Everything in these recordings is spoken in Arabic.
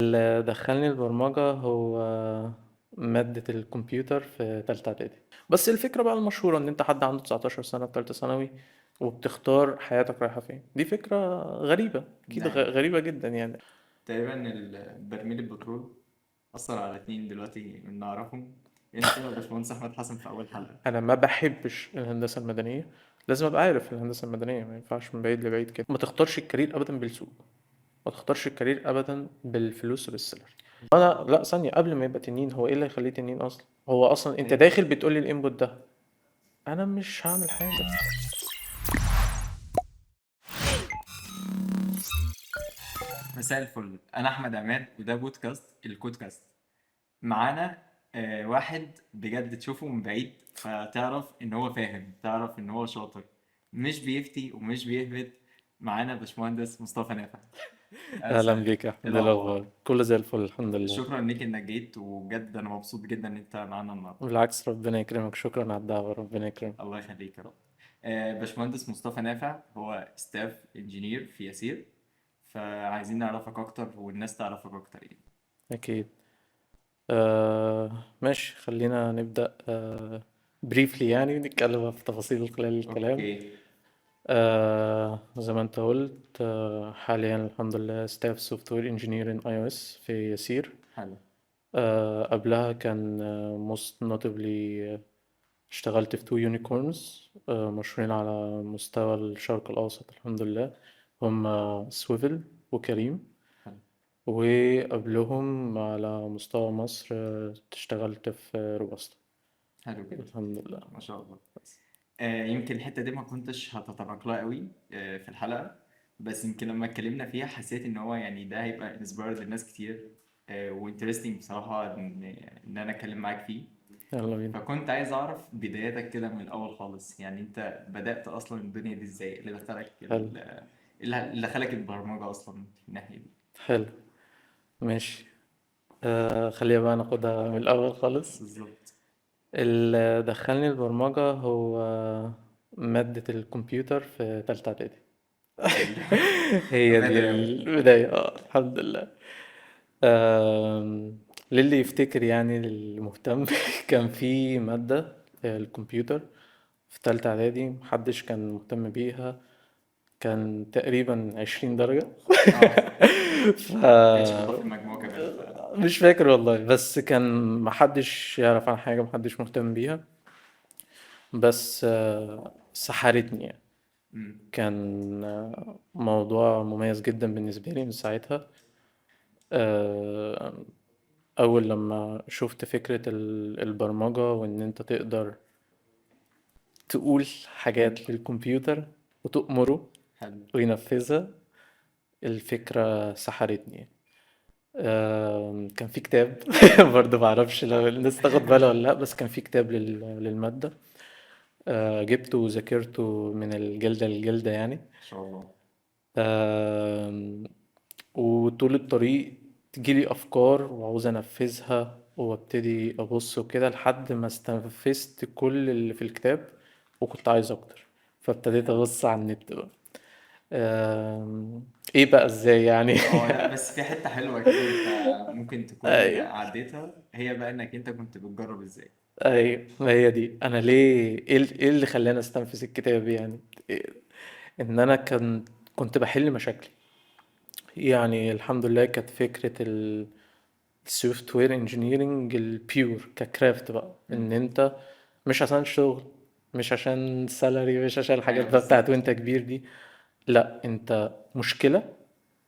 اللي دخلني البرمجة هو مادة الكمبيوتر في تالتة إعدادي. بس الفكرة بقى المشهورة إن أنت حد عنده 19 سنة في تالتة ثانوي وبتختار حياتك رايحة فين. دي فكرة غريبة، أكيد ده حقيقي. غريبة جدا يعني. تقريبا برميل البترول أثر على اتنين دلوقتي من نعرفهم، انت يا باشمهندس أحمد حسن في أول حلقة. أنا ما بحبش الهندسة المدنية، لازم أبقى عارف الهندسة المدنية ما ينفعش من بعيد لبعيد كده. ما تختارش الكارير أبدا بالسوق، ما تختارش الكارير ابدا بالفلوس وبالسالري. انا لا ثانيه، قبل ما يبقى تنين، هو ايه اللي يخليه تنين اصلا؟ هو اصلا انت ايه، داخل بتقول لي الانبوت ده، انا مش هعمل حاجه. مساء الفل، أنا أحمد عماد وده بودكاست الكودكاست. معانا واحد بجد تشوفه من بعيد فتعرف إن هو فاهم، تعرف إن هو شاطر، مش بيفتي ومش بيهبط. معانا باشمهندس مصطفى نافع. اهلا أهلا. بيك يا إيه احمد، ايه الأخبار؟ الاخبار؟ كله زي الفل الحمد لله. شكرا ليك إنك جيت، وبجد أنا مبسوط جدا إن أنت معانا النهاردة. بالعكس، ربنا يكرمك، شكرا على الدعوه، ربنا يكرمك. الله يخليك يا رب. باشمهندس مصطفى نافع هو ستاف انجينير في ياسير، فعايزين نعرفك اكتر والناس تعرفك اكتر يعني. اكيد. ماشي، خلينا نبدا. بريفلي يعني نتكلم في تفاصيل خلال الكلام. اوكي. زي ما انت قلت، حاليا الحمد لله ستاف سوفت وير انجينير ان اي او اس في يسير. حلو. قبلها كان most notably اشتغلت في تو يونيكورنز مشهورين على مستوى الشرق الأوسط الحمد لله، هم سويفل وكريم. حلو. وقبلهم على مستوى مصر اشتغلت في روباستا حلو جدا. الحمد لله. ما شاء الله. يمكن الحتة دي ما كنتش هتطرق لها قوي في الحلقة، بس يمكن لما اتكلمنا فيها حسيت ان هو يعني ده هيبقى انسبايرد لناس كتير، وانترستنج بصراحة ان انا اتكلم معاك فيه. يلا بينا. فكنت عايز اعرف بداياتك كده من الاول خالص، يعني انت بدأت اصلا الدنيا دي ازاي؟ إيه اللي دخلك حلو. اللي دخلك البرمجة اصلا في الناحية دي؟ حلو. ماشي. خلينا بقى ناخدها من الأول خالص. بالظبط. اللي دخلني البرمجة هو مادة الكمبيوتر في تالتة إعدادي. حلو. هي دي بدري أوي. البداية، الحمد لله. آم، للي يفتكر يعني، للمهتم كان في مادة الكمبيوتر في تالتة إعدادي، محدش كان مهتم بيها. كان تقريبا 20 درجة. اه، ف ما كانش بتضاف المجموع كمان مش فاكر والله، بس كان محدش يعرف عن حاجة، محدش مهتم بيها. بس سحرتني يعني. مم. كان موضوع مميز جدا بالنسبة لي من ساعتها. آه، أول لما شفت فكرة البرمجة، وإن أنت تقدر تقول حاجات للكمبيوتر وتأمره حلو. وينفذها، الفكرة سحرتني. كان في كتاب برضه معرفش لو الناس تاخد بالها ولا لأ، بس كان في كتاب للمادة. جبته وذاكرته من الجلدة للجلدة يعني. ما شاء الله. آم، وطول الطريق تجيلي أفكار وعاوز أنفذها، وابتدي أبص وكده لحد ما استنفذت كل اللي في الكتاب، وكنت عايز أكتر، فابتديت حلو. أبص على النت بقى. إيه بقى إزاي يعني؟ اه لا، بس في حتة حلوة كده انت ممكن تكون أيوه. عديتها، هي بقى انك انت كنت بتجرب ازاي. أيوه، ما هي دي. أنا ليه إيه اللي خلاني أستنفذ الكتاب يعني؟ إن أنا كنت بحل مشاكلي. يعني الحمد لله كانت فكرة السوفت وير انجينيرنج البيور ككرافت بقى، ان مم. انت مش عشان شغل، مش عشان سالري، مش عشان الحاجات ايوه بقى بتاعت بالظبط. وانت كبير دي. لا، انت مشكلة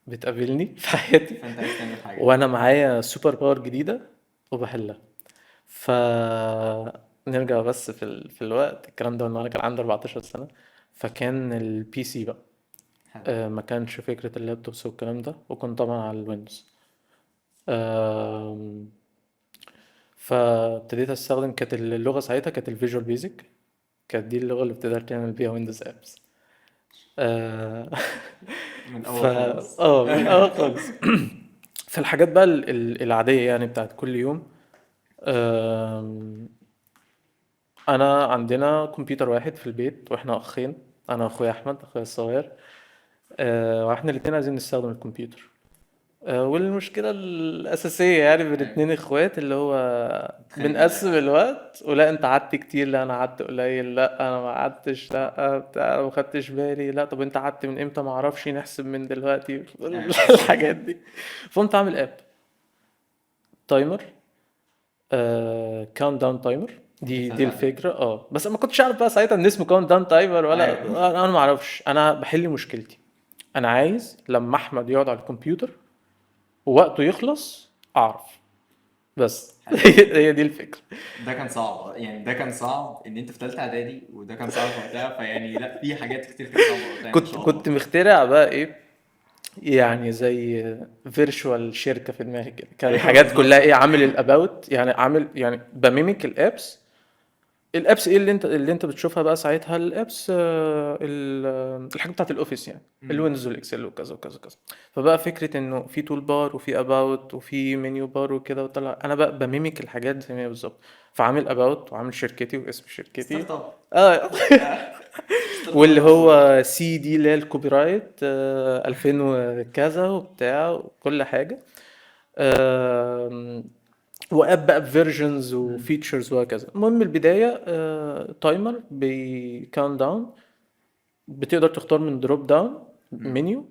بتقابلني في حياتي، فانت عايز تعمل حاجة. وانا معايا سوبر باور جديدة وبحلها. ف نرجع بس في الوقت، الكلام ده وانا كان عندي 14 سنة. فكان البي سي بقى، حلو. ما كانش فكرة اللابتوبس والكلام ده، وكنت طبعا على الويندوز. آم، فابتديت استخدم، كانت اللغه ساعتها كانت الفيجوال بيزك، كانت دي اللغه اللي بتقدر تعمل بيها ويندوز ابس. آه من ف الاول خالص. من الاول خالص. في الحاجات بقى العاديه يعني بتاعت كل يوم. آم، انا عندنا كمبيوتر واحد في البيت، واحنا اخين، انا واخويا احمد اخويا الصغير. واحنا الاتنين عايزين نستخدم الكمبيوتر. والمشكلة الأساسية يعني بين أيوة. اتنين اخوات اللي هو متخانقين بنقسم يعني. الوقت، ولا انت قعدت كتير، لا انا قعدت قليل، لا انا ما قعدتش، لا بتاع أنا ما خدتش بالي، لا طب انت قعدت من امتى، ما اعرفش، نحسب من دلوقتي أيوة. الحاجات دي. فقمت عامل اب تايمر، كاونت داون تايمر. دي بتساعد عليه. الفكرة. بس انا ما كنتش عارف بقى ساعتها ان اسمه كاونت داون تايمر، ولا أيوة. انا ما اعرفش، انا بحل مشكلتي. انا عايز لما احمد يقعد على الكمبيوتر ووقته يخلص اعرف، بس حلو. هي دي الفكرة. ده كان صعب يعني، ده كان صعب ان انت في ثالثه اعدادي، وده كان صعب وقتها، فيعني لا، في حاجات كتير كانت صعبه وقتها ما شاء كنت الله. مخترع بقى ايه، يعني زي فيرتشوال شركة في دماغي كده، كان ايوه حاجات كلها بالظبط. ايه، عامل الاباوت، يعني عامل يعني بميمك الابس ايه اللي انت بتشوفها بقى ساعتها، الابس الحاجه بتاعت الاوفيس يعني، امم. الويندوز والاكسل وكذا وكذا وكذا. فبقى فكره انه في تول بار وفي اباوت وفي منيو بار وكده، وطلع انا بقى بميمك الحاجات زي ما هي بالظبط. فعامل اباوت وعامل شركتي واسم شركتي. ستارت اب. اه ستارت اب واللي الاول. هو سي دي اللي هي الكوبي رايت 2000 وكذا وبتاع وكل حاجه. آم، واب بقى بفيرجنز امم. وفيتشرز وهكذا. المهم البدايه تايمر بكاونت داون، بتقدر تختار من دروب داون امم. منيو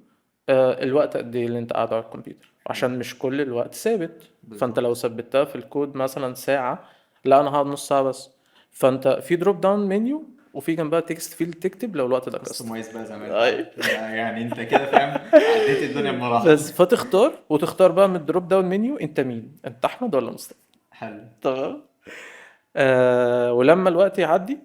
الوقت قد ايه اللي انت قاعد على الكمبيوتر، حلو. عشان مش كل الوقت ثابت. فانت بالظبط. لو ثبتها في الكود مثلا ساعه، لا انا هقعد نص ساعه بس. فانت في دروب داون منيو، وفي جنبها تكست فيلد تكتب لو الوقت ده كاستم. كاستمايز بقى زي ما انت عايز اي ده، يعني انت كده فاهم، عديت الدنيا بمراحل. بس فتختار، وتختار بقى من الدروب داون منيو انت مين، انت احمد ولا مصطفى. حلو. تمام. ولما الوقت يعدي،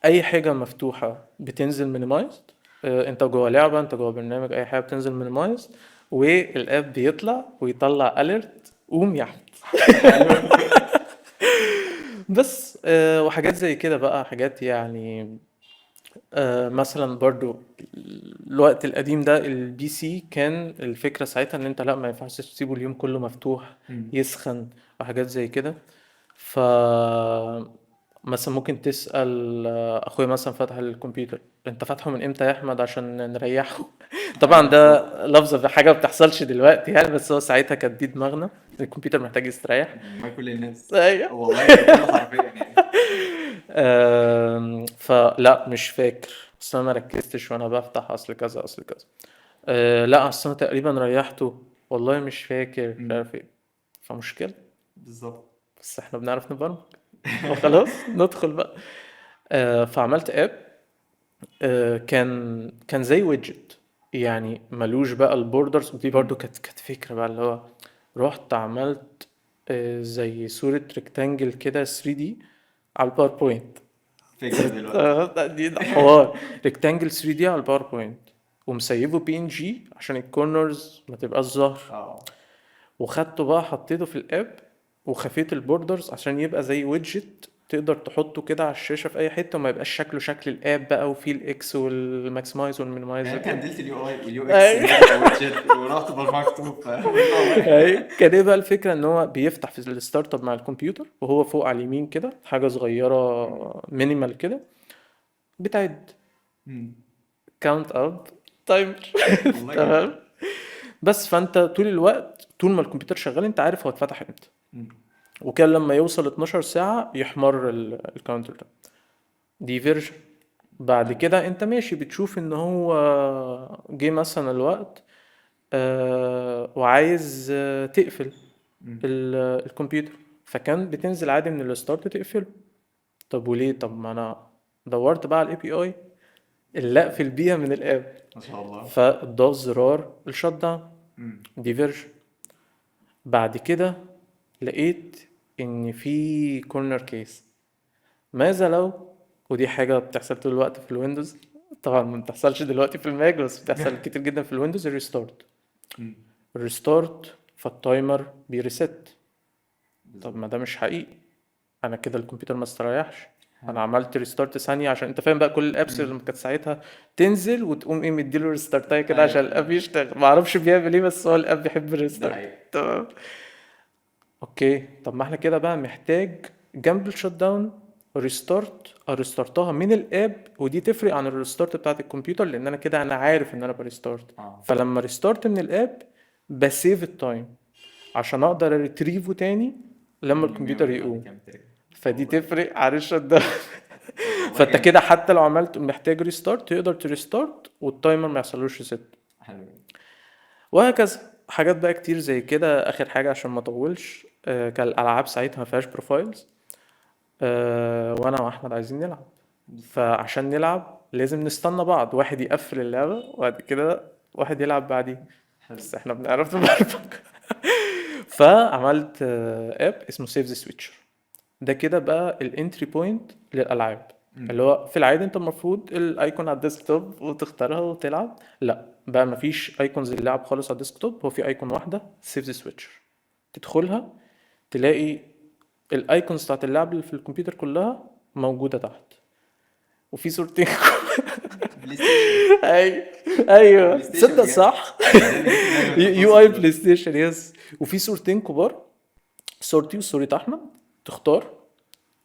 اي حاجه مفتوحه بتنزل مينيمايزد. انت جوه لعبه، انت جوه برنامج، اي حاجه بتنزل مينيمايزد، والاب بيطلع ويطلع اليرت قوم يا احمد. حلو. بس وحاجات زي كده بقى، حاجات يعني مثلا برضو الوقت القديم ده البي سي كان الفكره ساعتها ان انت لا ما ينفعش تسيبه اليوم كله مفتوح امم. يسخن وحاجات زي كده. ف مثلا ممكن تسأل اخويا مثلا فتح الكمبيوتر، انت فاتحه من امتى يا احمد عشان نريحه. طبعا ايوه ده بالظبط. لفظ في حاجه ما بتحصلش دلوقتي يعني، بس هو ساعتها كانت دي دماغنا، الكمبيوتر محتاج يستريح. ما كل الناس. ايوه. والله بجد حرفيا يعني. فلا مش فاكر، بس انا ما ركزتش وانا بفتح اصل كذا اصل كذا. لا اصل انا تقريبا ريحته، والله مش فاكر، مش امم. عارف ايه. فمشكلة. بالظبط. بس احنا بنعرف نبرمج، فخلاص ندخل بقى. فعملت اب. كان زي ويدجت، يعني ملوش بقى البوردرز، ودي برضو امم. كانت فكرة بقى اللي هو رحت عملت زي صورة ريكتانجل كده 3D على الباوربوينت. فكره دلوقتي. ده حوار ريكتانجل 3D على الباوربوينت، ومسيبه بي ان جي عشان الكورنرز ما تبقاش ظاهر. اه. وخدته بقى حطيته في الاب، وخفيت البوردرز عشان يبقى زي ويدجت تقدر تحطه كده على الشاشة في اي حتة، وما يبقاش شكله شكل الاب بقى، وفيه الاكس والماكسمايز والمينيمايز يعني انت وكده. هندلت اليو اي واليو اكس اي انه يبقى ويدجت، ورحت برمجته، فما شاء الله اي يعني. كان ايه بقى الفكرة، ان هو بيفتح في الستارت اب مع الكمبيوتر، وهو فوق على اليمين كده حاجة صغيرة مينيمال كده بتعد امم. كاونت اب تايمر. والله جامد. تمام. بس فانت طول الوقت طول ما الكمبيوتر شغال انت عارف هو اتفتح امتى. امم. وكان لما يوصل 12 ساعة يحمر الكاونتر ده. دي فيرجن. بعد حلو. كده انت ماشي بتشوف ان هو جه مثلا الوقت وعايز تقفل امم. الكمبيوتر، فكان بتنزل عادي من الستارت تقفله. طب وليه؟ طب ما انا دورت بقى على الاي بي اي اللي اقفل بيها من الاب، ما شاء الله. فضاف زرار الشت داون. امم. دي فيرجن. بعد كده لقيت ان في كورنر كيس، ماذا لو، ودي حاجة بتحصل طول الوقت في الويندوز، طبعا ما بتحصلش دلوقتي في الماك بس بتحصل كتير جدا في الويندوز، الريستارت. امم. الريستارت فالتايمر بيريست. طب بالظبط. ما ده مش حقيقي، انا كده الكمبيوتر ما استريحش. حلو. انا عملت ريستارت ثانية عشان انت فاهم بقى كل الابس اللي امم. كانت ساعتها تنزل وتقوم ايه مديله ريستارتاية كده ايوه عشان الاب ايوه. يشتغل، ما اعرفش بيعمل ايه، بس هو الاب بيحب ده الريستارت. حقيقي. تمام. اوكي طب ما احنا كده بقى محتاج جنب الشت داون ريستارت، ريستارتها من الاب، ودي تفرق عن الريستارت بتاعت الكمبيوتر، لان انا كده انا عارف ان انا بريستارت. اه. فلما ريستارت من الاب بسيف التايم عشان اقدر اريتريفه تاني لما الكمبيوتر يقوم بعد يقوم. كام تاني. فدي والله تفرق عن الشت داون. والله فانت جامد. كده حتى لو عملت محتاج ريستارت تقدر تريستارت والتايمر ما يحصلوش ريست. حلو جدا. وهكذا حاجات بقى كتير زي كده. اخر حاجه عشان ما اطولش، كان الالعاب ساعتها ما فيهاش بروفايلز، وانا واحمد عايزين نلعب. فعشان نلعب لازم نستنى بعض، واحد يقفل اللعبه وبعد كده واحد يلعب بعديه. حلو. بس احنا بنعرف نبرمج. فعملت اب اسمه سيف ذا سويتشر. ده كده بقى الانتري بوينت للالعاب. اللي هو في العادي انت المفروض الايكون على الديسكتوب وتختارها وتلعب، لا بقى مفيش ايكونز للعب خالص على الديسكتوب، هو في ايكون واحده سيف ذا سويتشر. تدخلها تلاقي الايكونز بتاعت اللعب اللي في الكمبيوتر كلها موجوده تحت، وفي صورتين. بلاي ستيشن. ايوه ايوه بلاي ستيشن تصدق بجد. صح. دايما يو تتصل اي دلوقتي. بلاي ستيشن يس. وفي صورتين كبار، صورتي وصورة احمد. تختار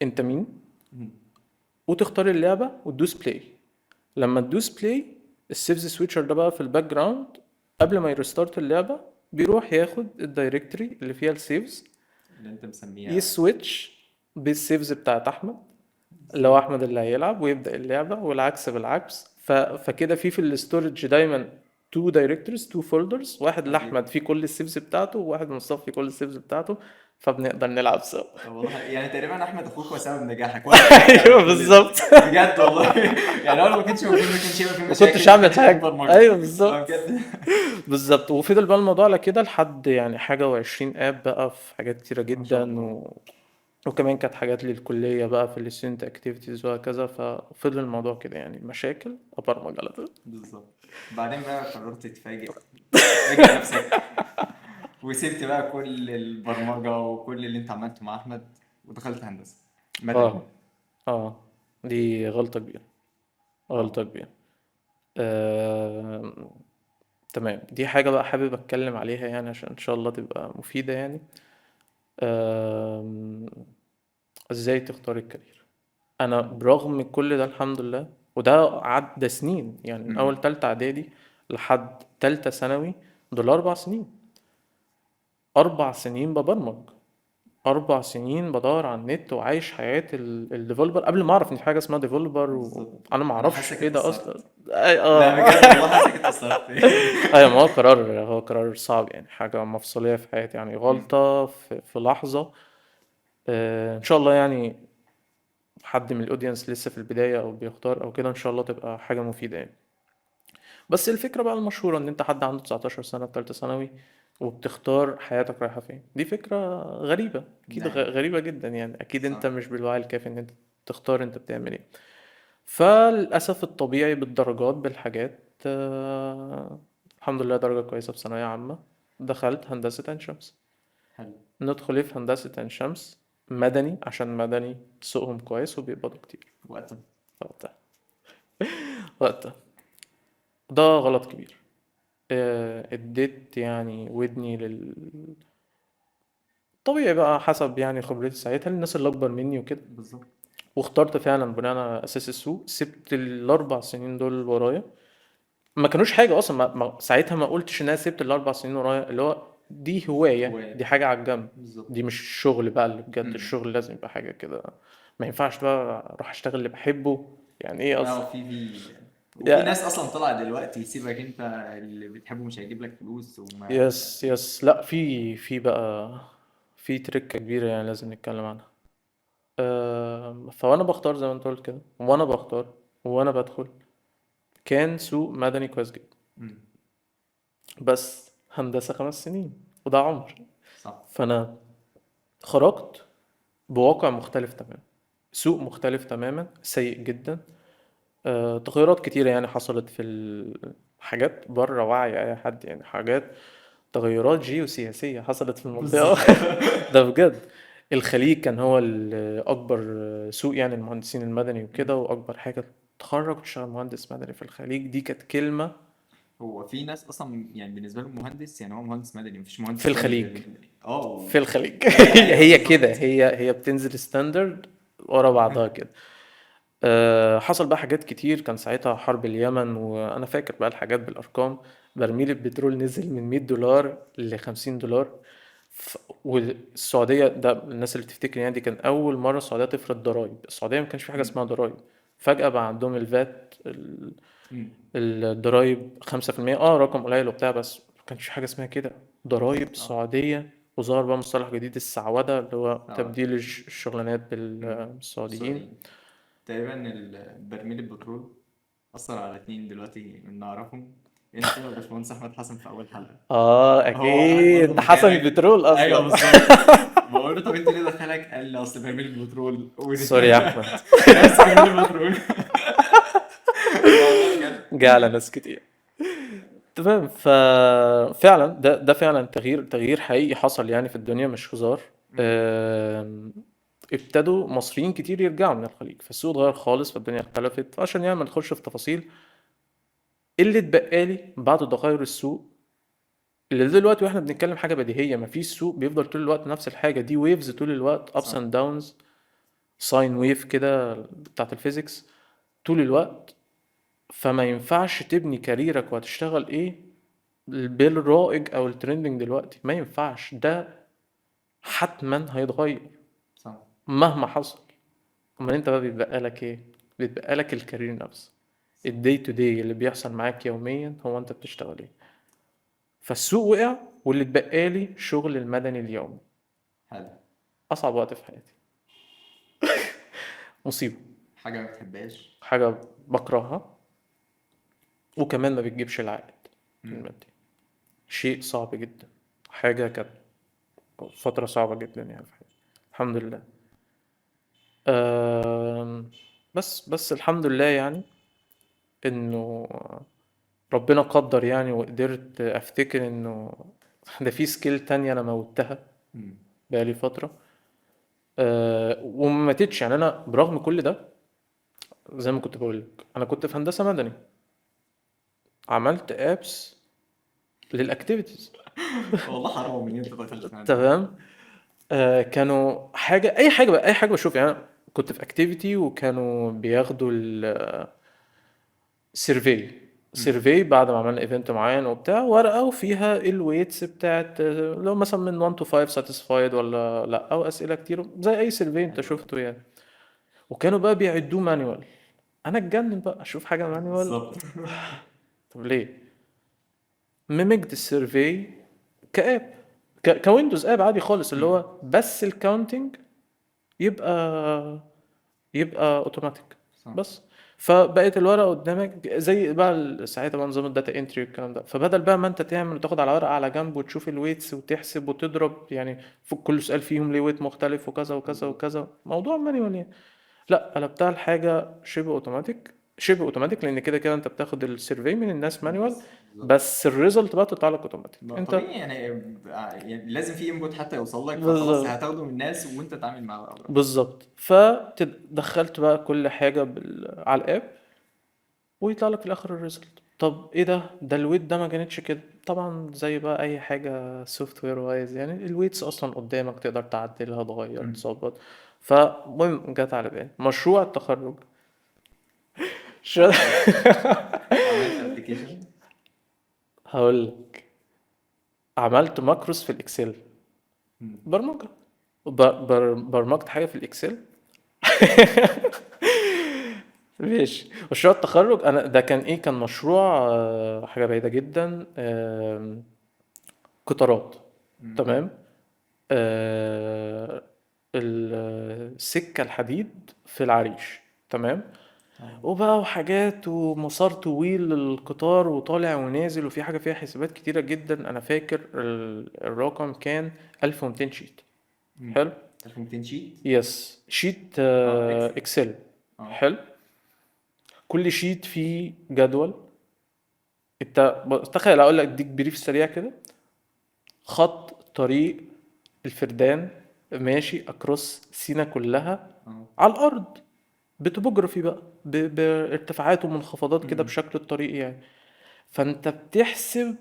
انت مين مم. وتختار اللعبة وتدوس بلاي. لما تدوس بلاي السيف سويتشر ده بقى في الباك جراوند قبل ما يرستارت اللعبة بيروح ياخد الدايركتوري اللي فيها السيفز، اللي انت مسميها. يسويتش بالسيفز بتاعت احمد اللي هو احمد اللي هيلعب ويبدأ اللعبة، والعكس بالعكس. فكده في الاستورج دايما تو دايركتوريز تو فولدرز، واحد اكيد. لاحمد فيه كل السيفز بتاعته وواحد مصطفى فيه كل السيفز بتاعته، فبنقدر نلعب سوا. طب والله يعني تقريبا احمد اخوك هو سبب نجاحك، وانا اللي كنت ايوه اعمل كل ده. بالظبط. بجد والله. يعني هو لو ما كانش موجود ما كانش هيبقى في ما كنتش مشاكل، ما اعمل كانش هيبقى في حاجه، برمجه. ايوه اه بالظبط. بجد. بالظبط. وفضل بقى الموضوع على كده لحد يعني حاجه وعشرين اب بقى في حاجات كتيره ما شاء جدا الله. وكمان كانت حاجات للكليه بقى في الستودنت اكتيفيتيز وهكذا. ففضل الموضوع كده يعني مشاكل ابرمج على طول. بالظبط. بعدين بقى قررت تفاجئ نفسك، وسبت بقى كل البرمجه وكل اللي انت عملته مع احمد، ودخلت هندسه مدني. اه اه دي غلطه كبيره، اه. غلطه كبيره. آه... تمام. دي حاجه بقى حابب اتكلم عليها يعني عشان ان شاء الله تبقى مفيده يعني. آه... ازاي تختار الكارير. انا برغم كل ده الحمد لله، وده عدى سنين يعني من أمم. اول تالتة اعدادي لحد تالتة ثانوي، دول 4 سنين. 4 سنين ببرمج، 4 سنين بدور على النت وعايش حياة الديفلوبر قبل ما اعرف ان في حاجة اسمها ديفلوبر، بالظبط. وانا ما انا اعرفش حاسك ايه ده اصلا. اتأثرت. لا اه. بجد والله حاسك اتأثرت. ايوه ما هو قرار، هو قرار صعب يعني، حاجة مفصلية في حياتي يعني، أمم. غلطة في لحظة. ان شاء الله يعني حد من الاودينس لسه في البداية او بيختار او كده ان شاء الله تبقى حاجة مفيدة يعني. بس الفكرة بقى المشهورة ان انت حد عنده 19 سنة في تالتة ثانوي وبتختار حياتك رايحة فين، دي فكرة غريبة اكيد، ده حقيقي. غريبة جدا يعني، اكيد انت صح. مش بالوعي الكافي ان انت تختار انت بتعمل ايه. فللأسف الطبيعي بالدرجات بالحاجات، الحمد لله درجة كويسة في ثانوية عامة، دخلت هندسة عين شمس. حلو. ندخل ايه في هندسة عين شمس؟ مدني، عشان مدني سوقهم كويس وبيقبضوا كتير. وقتها. وقتها، وقتها ده غلط كبير. اديت يعني ودني طبيعي بقى حسب يعني خبرتي ساعتها للناس اللي اكبر مني وكده، بالظبط. واخترت فعلا بناء على اساس السوق. سبت ال4 سنين دول ورايا، ما كانوش حاجه اصلا، ساعتها ما قلتش ان انا سبت ال4 سنين ورايا، اللي هو دي هوايه، هواية. دي حاجه على الجنب. بالظبط. دي مش الشغل بقى اللي بجد، أمم. الشغل لازم يبقى حاجه كده، ما ينفعش بقى اروح اشتغل اللي بحبه، يعني ايه اه اصلا. وفي يا ناس اصلا طلع دلوقتي يسيبك انت، اللي بتحبه مش هيجيب لك فلوس وما مش عارف يس ايه. يس لا في بقى في تركة كبيرة يعني لازم نتكلم عنها. فوانا بختار زي ما انت قلت كده، وانا بختار وانا بدخل كان سوق مدني كويس جدا. أمم. بس هندسة 5 سنين وده عمر. صح. فانا خرجت بواقع مختلف تماما، سوق مختلف تماما سيء جدا. تغيرات كتيرة يعني حصلت في حاجات بره وعي أي حد يعني، حاجات تغيرات جيوسياسية حصلت في المنطقة. بالظبط. ده بجد. الخليج كان هو الأكبر سوق يعني المهندسين المدني وكده، وأكبر حاجة تخرج وتشتغل مهندس مدني في الخليج، دي كانت كلمة. هو في ناس اصلا يعني بالنسبه لهم مهندس يعني هو مهندس مدني، مفيش مهندس في تاني غير الخليج، المدني. اه. في الخليج. ايوه هي كده، بالظبط. هي بتنزل ستاندرد ورا بعضها كده. حصل بقى حاجات كتير، كان ساعتها حرب اليمن، وأنا فاكر بقى الحاجات بالأرقام. برميل البترول نزل من $100 ل $50. والسعودية، ده الناس اللي بتفتكر يعني، دي كان أول مرة السعودية تفرض ضرائب. السعودية ما كانش في حاجة مم. اسمها ضرائب. فجأة بقى عندهم الفات، مم. الضرايب 5%. اه رقم قليل وبتاع، بس ما كانش في حاجة اسمها كده ضرايب اه سعودية. وظهر بقى مصطلح جديد، السعودة، اللي هو سعودي. تبديل الشغلانات مم. بالسعوديين. السعوديين. تقريبا برميل البترول أثر على اتنين دلوقتي من نعرفهم، أنت وباشمهندس أحمد حسن في أول حلقة. اه هو قاعد برضه اكيد، ده حسن مكانك. البترول أيوه اصلا. بالظبط. بقول له طب أنت ليه دخلك؟ قال لي أصل برميل البترول سوري يا احمد. نفس برميل البترول. لا والله بجد. جه على ناس كتير. تمام. ففعلا ده فعلا تغيير حقيقي حصل يعني في الدنيا، مش هزار. مم. ابتدوا مصريين كتير يرجعوا من الخليج، فالسوق اتغير خالص، فالدنيا اختلفت. عشان يعني ما نخش في تفاصيل، اللي اتبقى لي بعد تغير السوق، اللي دلوقتي واحنا بنتكلم حاجه بديهيه، ما فيش سوق بيفضل طول الوقت نفس الحاجه، دي ويفز طول الوقت، ابس صح. اند داونز، ساين ويف كده بتاعت الفيزيكس طول الوقت. فما ينفعش تبني كاريرك وهتشتغل ايه بالرائج او الترندنج دلوقتي، ما ينفعش. ده حتما هيتغير صح. مهما حصل. امال انت بقى بيتبقى لك ايه؟ بيتبقى لك الكارير نفسه، صح. الدي تو دي اللي بيحصل معاك يوميا، هو انت بتشتغل ايه. فالسوق وقع، واللي اتبقى لي شغل المدني اليومي. حلو. اصعب وقت في حياتي، مصيبة. حاجة ما بتحبهاش. حاجة بكرهها، وكمان ما بتجيبش العائد مم. المادي. شيء صعب جدا. حاجة كانت فترة صعبة جدا يعني في حياتي. الحمد لله. أم، بس الحمد لله يعني، انه ربنا قدر يعني، وقدرت افتكر انه ده في سكيل تانية انا موتها مم. بقالي فترة. وما ماتتش يعني. انا برغم كل ده، زي ما كنت بقول لك، انا كنت في هندسة مدني، عملت ابس للاكتيفيتيز. والله حرام ان انت دخلت عندنا. تمام. كانوا حاجة، أي حاجة بشوف يعني. أنا كنت في اكتيفيتي، وكانوا بياخدوا السيرفي. مم. سيرفي بعد ما عملنا ايفنت معين وبتاع، ورقة وفيها الويتس بتاعت لو مثلا من 1 to 5 satisfied ولا لا، أو أسئلة كتير زي أي سيرفي أنت حلو أوي. شفته يعني. وكانوا بقى بيعدوه مانيوال. أنا اتجنن بقى أشوف حاجة مانيوال. بالظبط. طب ليه؟ ميمكد السيرفي كآب، كويندوز اب عادي خالص، اللي مم. هو بس الكاونتنج يبقى اوتوماتيك صح. بس. فبقيت الورقه قدامك زي بقى ساعتها بقى نظام الداتا انتري والكلام ده. فبدل بقى ما انت تعمل وتاخد على ورقه على جنب وتشوف الويتس وتحسب وتضرب يعني، في كل سؤال فيهم ليه ويت مختلف وكذا وكذا بالظبط. وكذا، موضوع مانيوال يعني. لا، قلبتها لحاجه شبه اوتوماتيك. شبه اوتوماتيك لان كده كده انت بتاخد السيرفي من الناس مانيوال، بس بالظبط. بس الريزلت بقى تطلع لك اوتوماتيك ما انت. طبيعي يعني، يعني لازم في انبوت حتى يوصل لك، فخلاص بالظبط. هتاخده من الناس وانت تتعامل معاه بقى براحتك. بالظبط. فدخلت بقى كل حاجة على الاب، ويطلع لك في الاخر الريزلت. طب ايه ده الويت ده ما كانتش كده طبعا، زي بقى اي حاجة سوفت وير وايز يعني، الويتس اصلا قدامك تقدر تعدلها، تغير، مم. تظبط. فالمهم جت على بالي مشروع التخرج. شو- عملت ابلكيشن. هقول لك. عملت ماكروس في الاكسل، برمجة. برمجت حاجة في الاكسل. ماشي. مشروع التخرج انا ده كان ايه؟ كان مشروع حاجه بعيده جدا. قطارات. تمام. آه، السكه الحديد في العريش. تمام. وبقى وحاجات ومسار طويل للقطار وطالع ونازل، وفي حاجه فيها حسابات كتيره جدا. انا فاكر الرقم كان 1200 شيت. حلو. 1200 شيت. يس، شيت اه اكسل. اكسل. اه. حلو. كل شيت فيه جدول. انت تخيل، اقول لك اديك بريف سريع كده. خط طريق الفردان ماشي اكروس سينا كلها اه. على الارض، بتوبوجرافي بقى، بارتفاعات ومنخفضات كده مم. بشكل الطريق يعني. فانت بتحسب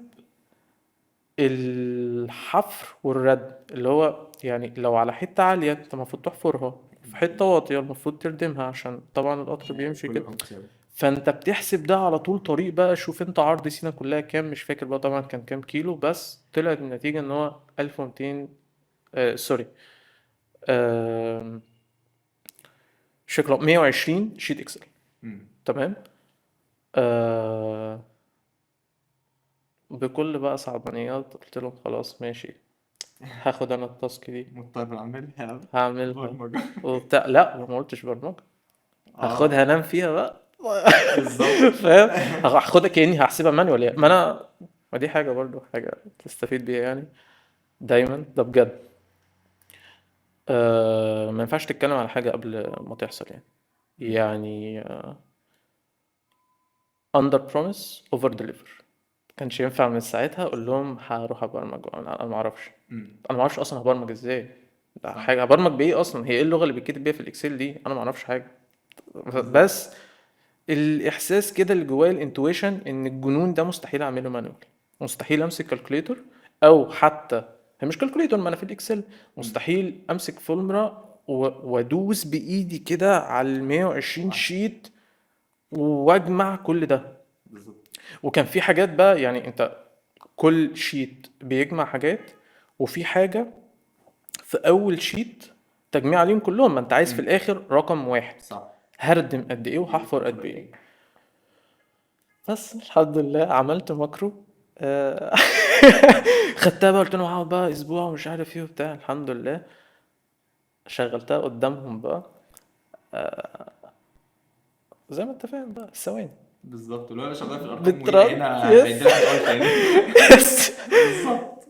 الحفر والرد، اللي هو يعني لو على حتة عالية انت المفروض تحفرها، في حتة واطية المفروض تردمها، عشان طبعا القطر عشان يبقى بيمشي كل كده. الخط سوا. فانت بتحسب ده على طول طريق بقى. شوف انت عرض سينا كلها كام، مش فاكر بقى طبعا كان كام كيلو، بس طلعت النتيجة ان هو 1200. سوري. آه شكله 120 شيت اكسل. مم. تمام. آه بكل بقى صعبانيات قلت لهم خلاص ماشي، هاخد انا التاسك دي مضطر اعملها هعملها برمجة. وبتاع. لا ما قلتش برمجة، اه هاخدها انام فيها بقى. بالظبط. فاهم. هاخدها كأني هحسبها مانوال يعني. ما انا، ما دي حاجة برضو حاجة تستفيد بيها يعني دايما، ده بجد. ما ينفعش تتكلم على حاجة قبل ما تحصل يعني. مم. يعني under promise over deliver. كانش ينفع من ساعتها اقول لهم هروح ابرمج. انا ما اعرفش، مم. انا ما اعرفش اصلا هبرمج ازاي. ده صح. حاجه هبرمج بايه اصلا؟ هي ايه اللغه اللي بيتكتب بيها في الاكسل دي؟ انا ما اعرفش حاجه. بالظبط. بس الاحساس كده اللي جوايا، الانتويشن، ان الجنون ده مستحيل اعمله مانوال. مستحيل امسك كالكوليتور، او حتى هي مش كالكوليتور، ما انا في الاكسل. مم. مستحيل امسك فورمولا وادوس بايدي كده على ال 120 واحد. شيت واجمع كل ده. بالظبط. وكان في حاجات بقى يعني انت كل شيت بيجمع حاجات، وفي حاجة في أول شيت تجميع عليهم كلهم. ما انت عايز في مم. الآخر رقم واحد، صح. هردم قد ايه وهحفر يوفر قد قد ايه. ايه. بس الحمد لله عملت ماكرو. آه، خدتها بقى، قلت لهم هقعد بقى اسبوع ومش عارف ايه وبتاع. الحمد لله شغلتها قدامهم بقى، زي ما انت فاهم بقى الثواني بالظبط، اللي هو انا شغال في الارقام وهنا بترد. هنا يس. هيعد لك الاول تاني. يس. بالظبط.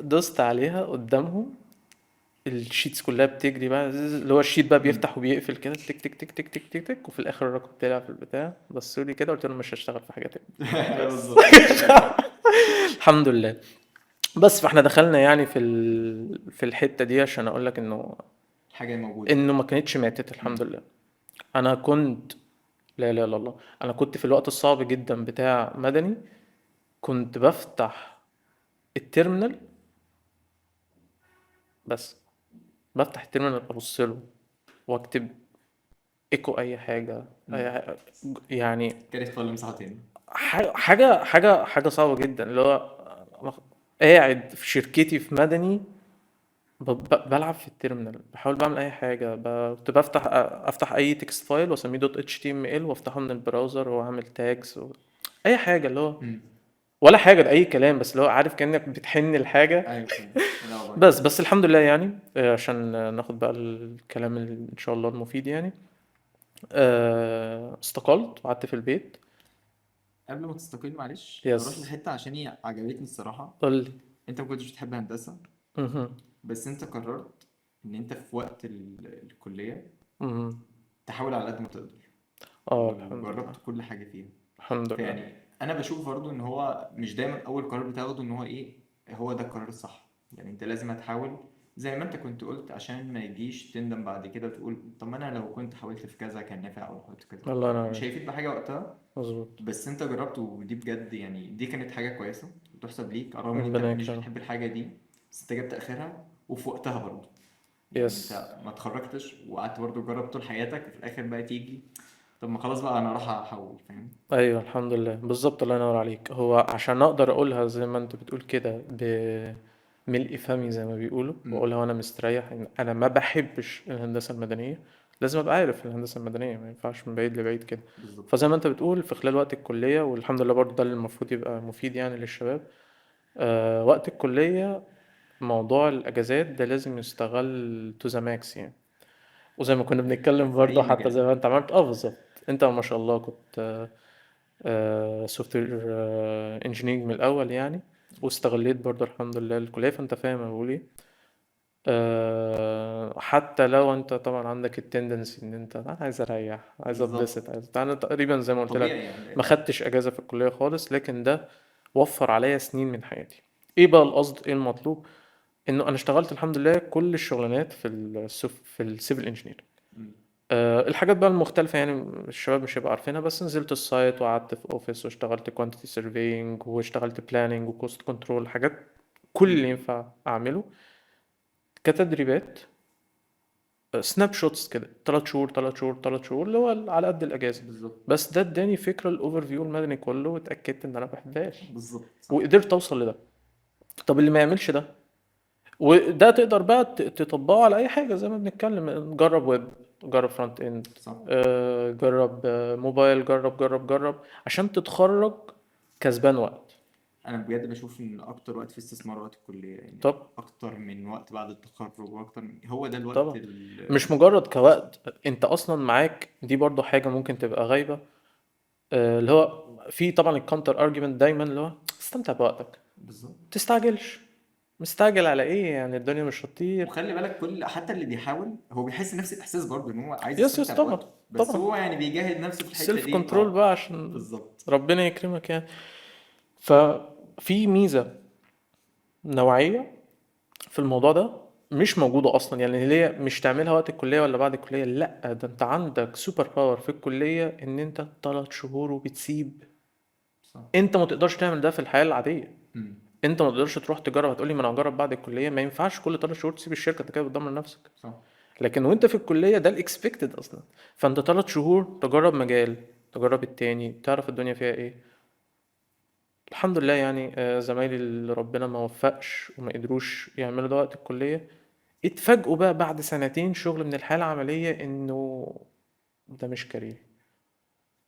دوست عليها قدامهم، الشيتس كلها بتجري بقى اللي هو الشيت بقى مم. بيفتح وبيقفل كده، تك تك تك تك تك تك تك، وفي الاخر الرقم طلع في البتاع. بصوا لي كده قلت لهم مش هشتغل في حاجه تاني. ايوه بس. بالظبط، مش هكمل. الحمد لله. بس فاحنا دخلنا يعني في الحته دي عشان اقول لك انه الحاجه موجوده. انه ما كانتش ماتت الحمد مم. لله. انا كنت، لا لا لا الله، انا كنت في الوقت الصعب جدا بتاع مدني، كنت بفتح التيرمينال بس، بفتح التيرمينال ابص له واكتب ايكو اي حاجه، مم. يعني كانت فاضل مساحه تاني. حاجة صعبة جدا. اللي هو قاعد في شركتي في مدني، بلعب في التيرمينال، بحاول بعمل اي حاجة. كنت افتح اي تكست فايل واسميه دوت اتش تي ام ال وافتحه من البراوزر واعمل تاجز اي حاجة. اللي هو مم. ولا حاجة، ده اي كلام، بس اللي هو عارف كأنك بتحن الحاجة. ايوه فاهم. لا والله. بس الحمد لله يعني. عشان ناخد بقى الكلام ان شاء الله المفيد يعني. استقلت وقعدت في البيت. قبل ما تستقيل معلش اروح يس. للحته عشان هي عجبتني الصراحه. قول لي. انت ما كنتش بتحب هندسه، مهم. بس انت قررت ان انت في وقت الكليه مهم. تحاول على قد ما تقدر، اه الحمد لله. وجربت كل حاجه فيها. الحمد لله. فيعني انا بشوف برضو ان هو مش دايما اول قرار بتاخده ان هو ايه هو ده القرار الصح. يعني انت لازم تحاول زي ما انت كنت قلت عشان ما يجيش تندم بعد كده وتقول طب ما انا لو كنت حاولت في كذا كان نافع او حاولت في كذا. الله ينور هو مش عليك. هيفيد بحاجه وقتها، مظبوط. بس انت جربت ودي بجد يعني دي كانت حاجه كويسه وتحسب ليك رغم ان انت ربنا مش يكرمك. بتحب الحاجه دي. بس انت جبت اخرها وفي وقتها برضو. يعني يس. انت ما اتخرجتش وقعدت برضو تجرب طول حياتك وفي الاخر بقى تيجي طب ما خلاص بقى انا راح احول فاهم. ايوه الحمد لله بالظبط. الله ينور عليك. هو عشان اقدر اقولها زي ما انت بتقول كده بملء فمي زي ما بيقولوا، امم. واقولها وانا مستريح ان انا ما بحبش الهندسه المدنيه، لازم ابقى عارف الهندسه المدنيه ما ينفعش من بعيد لبعيد كده. بالظبط. فزي ما انت بتقول في خلال وقت الكليه، والحمد لله برضه ده اللي المفروض يبقى مفيد يعني للشباب. وقت الكليه موضوع الاجازات ده لازم يستغل تو ذا ماكس يعني. وزي ما كنا بنتكلم في اي برضه حتى زي مجال. ما انت عملت بالظبط. انت ما شاء الله كنت سوفت وير انجينيرنج من الاول يعني، واستغليت برضه الحمد لله الكليه. فانت فاهم انا بقول ايه. حتى لو انت طبعا عندك التندنسي ان انت انا عايز اريح، عايز اتبسط، بالظبط. عايز انا تقريبا زي ما قلت لك طبيعي يعني ما لان خدتش اجازه في الكليه خالص، لكن ده وفر عليا سنين من حياتي. ايه بقى القصد، ايه المطلوب؟ انه انا اشتغلت الحمد لله كل الشغلانات في السيفل انجينير. مم. الحاجات بقى المختلفة يعني الشباب مش هيبقى عارفينها، بس نزلت السايت وقعدت في اوفيس واشتغلت كوانتيتي سيرفينج واشتغلت بلاننج وكوست كنترول، حاجات كل اللي مم. ينفع اعمله كتدريبات. سناب شوتس كده، 3 شهور 3 شهور 3 شهور، اللي هو على قد الاجازه. بالظبط. بس ده اداني فكره الاوفر فيو المدني كله، واتاكدت ان انا بحبهاش، بالظبط صح. وقدرت اوصل لده. طب اللي ما يعملش ده، وده تقدر بقى تطبقه على اي حاجه زي ما بنتكلم، جرب ويب، جرب فرونت اند، صح. جرب موبايل، جرب عشان تتخرج كسبان وقت. انا بجد بشوف ان اكتر وقت في استثمار وقت الكليه يعني، طب اكتر من وقت بعد التخرج، واكتر من هو ده الوقت طبعا مش مجرد كوقت، انت اصلا معاك دي برضو حاجه ممكن تبقى غايبه، اللي هو في طبعا الكونتر ارجيومنت دايما، اللي هو استمتع بوقتك، بالظبط. تستعجلش. مستعجل على ايه يعني؟ الدنيا مش هتطير. وخلي بالك كل حتى اللي بيحاول هو بيحس نفس الاحساس برضه ان هو عايز يس يستمتع طبعا بوقته، بس طبعا. هو يعني بيجاهد نفسه في الحته السيلف دي كنترول اه. بقى عشان بالظبط. ربنا يكرمك يعني. ففي ميزة نوعية في الموضوع ده مش موجودة أصلا، يعني اللي هي مش تعملها وقت الكلية ولا بعد الكلية، لأ، ده أنت عندك سوبر باور في الكلية، إن أنت 3 شهور وبتسيب. صح. أنت ما تقدرش تعمل ده في الحياة العادية. امم. أنت ما تقدرش تروح تجرب، هتقولي ما أنا هجرب بعد الكلية، ما ينفعش كل 3 شهور تسيب الشركة، أنت كده بتدمر نفسك. صح. لكن وأنت في الكلية ده الإكسبكتد أصلا. فأنت 3 شهور تجرب مجال، تجرب التاني، تعرف الدنيا فيها إيه. الحمد لله يعني، زمايلي اللي ربنا ما وفقش وما قدروش يعملوا ده وقت الكلية، اتفاجئوا بقى بعد سنتين شغل من الحياة العملية انه ده مش كارير.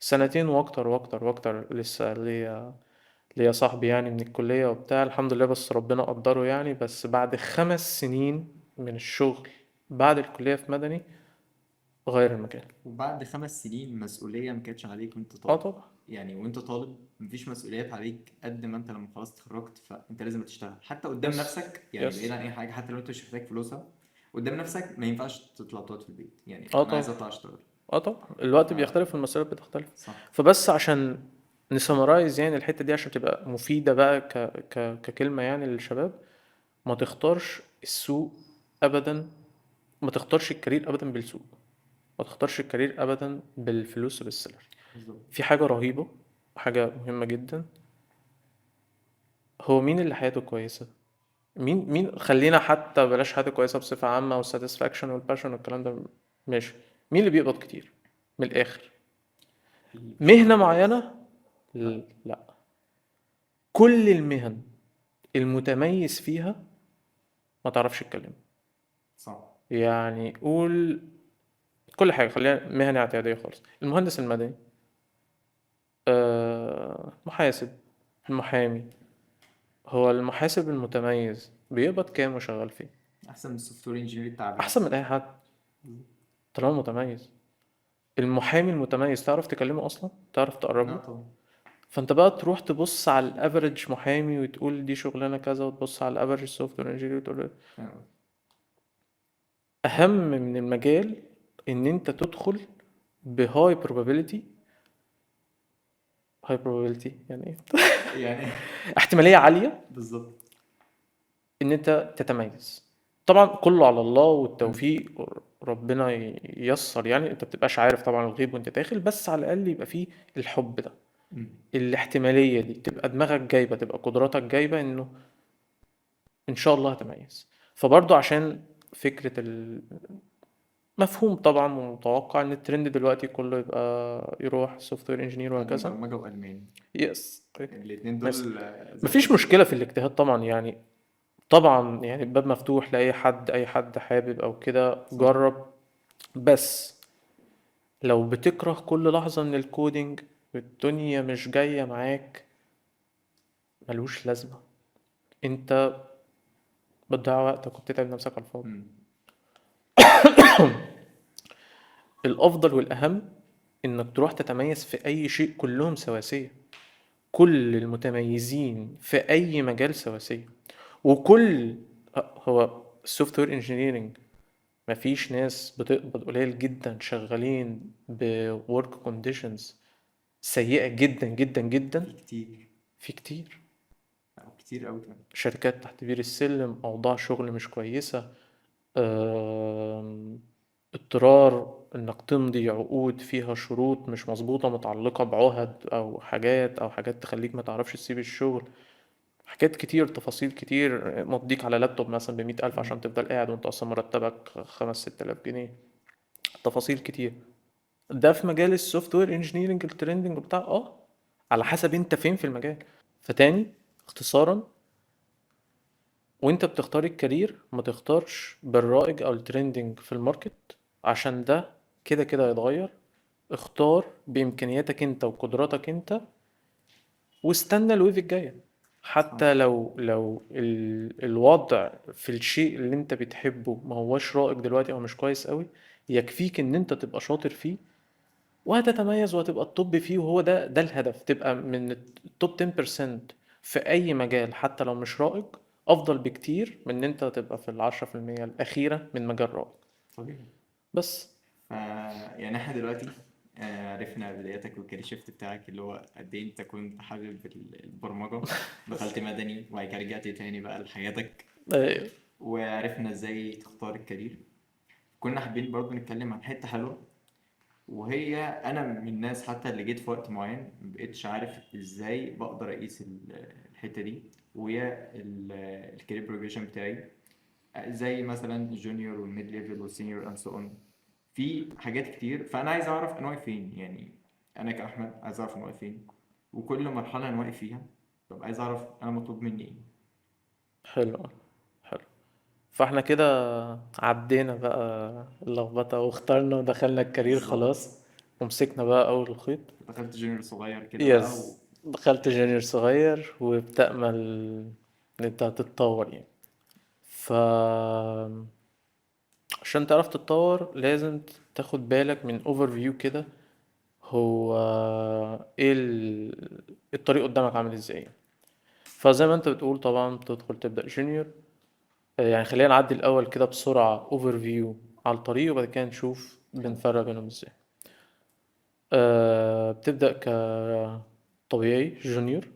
سنتين واكتر واكتر واكتر، لسه ليا صاحبي يعني من الكلية وبتاع، الحمد لله بس ربنا قدره يعني، بس بعد 5 سنين من الشغل بعد الكلية في مدني غير المجال. وبعد 5 سنين مسؤوليه ما كانتش عليك وانت اه طالب. طبعا. يعني وانت طالب مفيش مسؤوليات عليك قد ما انت لما خلاص اتخرجت، فانت لازم تشتغل حتى قدام يس نفسك، يعني بعيد يس. عن اي حاجه، حتى لو انت مش محتاج فلوسها قدام نفسك ما ينفعش تطلع تقعد في البيت، يعني اه انا عايز طبعا. اطلع اشتغل. اه طبعا الوقت ف بيختلف والمسؤوليات بتختلف. صح. فبس عشان نسمرايز يعني الحتة دي عشان تبقى مفيدة بقى ككلمة يعني للشباب، ما تختارش السوق ابدا، ما تختارش الكارير ابدا بالسوق، ما تختارش الكارير ابدا بالفلوس وبالسالري. بالظبط. في حاجة رهيبة وحاجة مهمة جدا، هو مين اللي حياته كويسة؟ مين خلينا حتى بلاش حياته كويسة بصفة عامة، والساتسفاكشن والباشن والكلام ده، ماشي. مين اللي بيقبض كتير من الآخر؟ في مهنة شغل كويس. معينة؟ لا. لا، كل المهن المتميز فيها ما تعرفش تتكلم. صح. يعني قول كل حاجة، خلينا مهنة اعتيادية خالص، المهندس المدني، محاسب، المحامي. هو المحاسب المتميز بيقبض كام وشغال فيه؟ احسن من السوفت وير انجينير التعبان. أحسن من أي حد طالما متميز. المحامي المتميز تعرف تكلمه أصلا؟ تعرف تقرب لا له؟ طبعا. فأنت بقى تروح تبص على الأفريج محامي وتقول دي شغلانة كذا، وتبص على الأفريج سوفت وير انجينير وتقول له فاهم قصدي؟ أهم من المجال إن أنت تدخل بهاي probability. هاي probability يعني إيه؟ يعني احتمالية عالية بالظبط. ان انت تتميز. طبعا كله على الله مم. والتوفيق، ربنا ييسر يعني، انت بتبقاش عارف طبعا الغيب وانت داخل، بس على الاقل يبقى فيه الحب ده، مم. الاحتمالية دي، تبقى دماغك جايبة، تبقى قدراتك جايبة انه ان شاء الله هتميز. فبرضه عشان فكرة المفهوم طبعا ومتوقع ان الترند دلوقتي كله يبقى يروح سوفت وير انجينير تعليم وهكذا. برمجة وألماني. يس. الاتنين بس دول زي مفيش الفل. مشكلة في الاجتهاد طبعا يعني، طبعا يعني الباب مفتوح لأي حد، أي حد حابب أو كده صح. جرب. بس لو بتكره كل لحظة من الكودينج، الدنيا مش جاية معاك، ملوش لازمة. انت بتضيع وقتك وبتتعب نفسك على الفاضي. مم. الأفضل والأهم إنك تروح تتميز في أي شيء، كلهم سواسية، كل المتميزين في أي مجال سواسية. وكل هو السوفت وير انجينيرنج مفيش ناس بتقبض قليل جدا شغالين بورك كونديشنز سيئة جدا جدا في جدا. كتير. في كتير. أو كتير أوي كمان. شركات تحت بير السلم، أوضاع شغل مش كويسة، اضطرار إنك تمضي عقود فيها شروط مش مظبوطة، متعلقة بعهد أو حاجات تخليك ما تعرفش تسيب الشغل. حاجات كتير، تفاصيل كتير، مضيك على لابتوب مثلا ب100,000 مم. عشان تفضل قاعد وانت اصلا مرتبك 5-6 آلاف جنيه. تفاصيل كتير. ده في مجال السوفت وير انجينيرنج الترندنج بتاع على حسب انت فين في المجال. فتاني، اختصارا، وانت بتختار الكارير ما تختارش بالرائج او الترندنج في الماركت، عشان ده كده كده هيتغير. اختار بامكانياتك انت وقدراتك انت، واستنى الويف الجاية. صح. حتى لو الوضع في الشيء اللي انت بتحبه ما هوش رائج دلوقتي او مش كويس قوي، يكفيك ان انت تبقى شاطر فيه وهتتميز وهتبقى التوب فيه. وهو ده الهدف، تبقى من التوب 10% في اي مجال حتى لو مش رائج. افضل بكتير من ان انت تبقى في ال10% الاخيرة من مجال رائج. طبيعي. بس. ف يعني احنا دلوقتي عرفنا بداياتك والكارير شيفت بتاعك اللي هو قد ايه انت كنت حابب البرمجة، دخلت مدني وبعد كده رجعت تاني بقى لحياتك، آه، وعرفنا ازاي تختار الكارير. كنا حابين برضو نتكلم عن حتة حلوة، وهي انا من الناس حتى اللي جيت في وقت معين مبقتش عارف ازاي بقدر اقيس الحتة دي، وهي الكارير بروجريشن بتاعي، زي مثلا الجونيور والميد ليفل والسينيور اند سو اون. في حاجات كتير، فانا عايز اعرف انا واقف فين يعني. انا كاحمد عايز اعرف انا واقف فين، وكل مرحله انا واقف فيها ببقى عايز اعرف انا مطلوب مني ايه. حلو. حلو. فاحنا كده عدينا بقى اللخبطة واخترنا ودخلنا الكارير بالظبط. خلاص، ومسكنا بقى أول الخيط. دخلت جونيور صغير كده بقى يس، دخلت جونيور صغير وبتأمل إن أنت هتتطور يعني. ف عشان تعرف تتطور لازم تاخد بالك من اوفر فيو كده. هو ايه الطريق قدامك عامل ازاي. فزي ما انت بتقول طبعا بتدخل تبدأ جونيور. يعني خلينا نعدي الأول كده بسرعة اوفر فيو على الطريق، وبعد كده نشوف حلو. بنفرق بينهم ازاي. بتبدأ كطبيعي جونيور،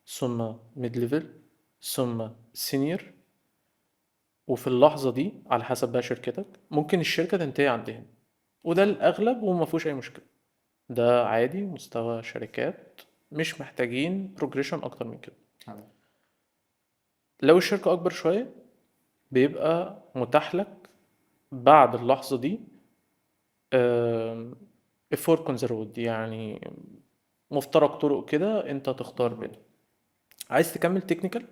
ثم ميد ليفل، ثم سينيور. وفي اللحظة دي على حسب بقى شركتك ممكن الشركة تنتهي عندهم، وده صح. الأغلب وما فيهوش أي مشكلة. ده عادي، مستوى شركات مش محتاجين بروجريشن أكتر من كده. حلو. لو الشركة أكبر شوية بيبقى متاح لك بعد اللحظة دي فور كونزرود، يعني مفترق طرق كده انت تختار مظبوط. بينهم. عايز تكمل تكنيكال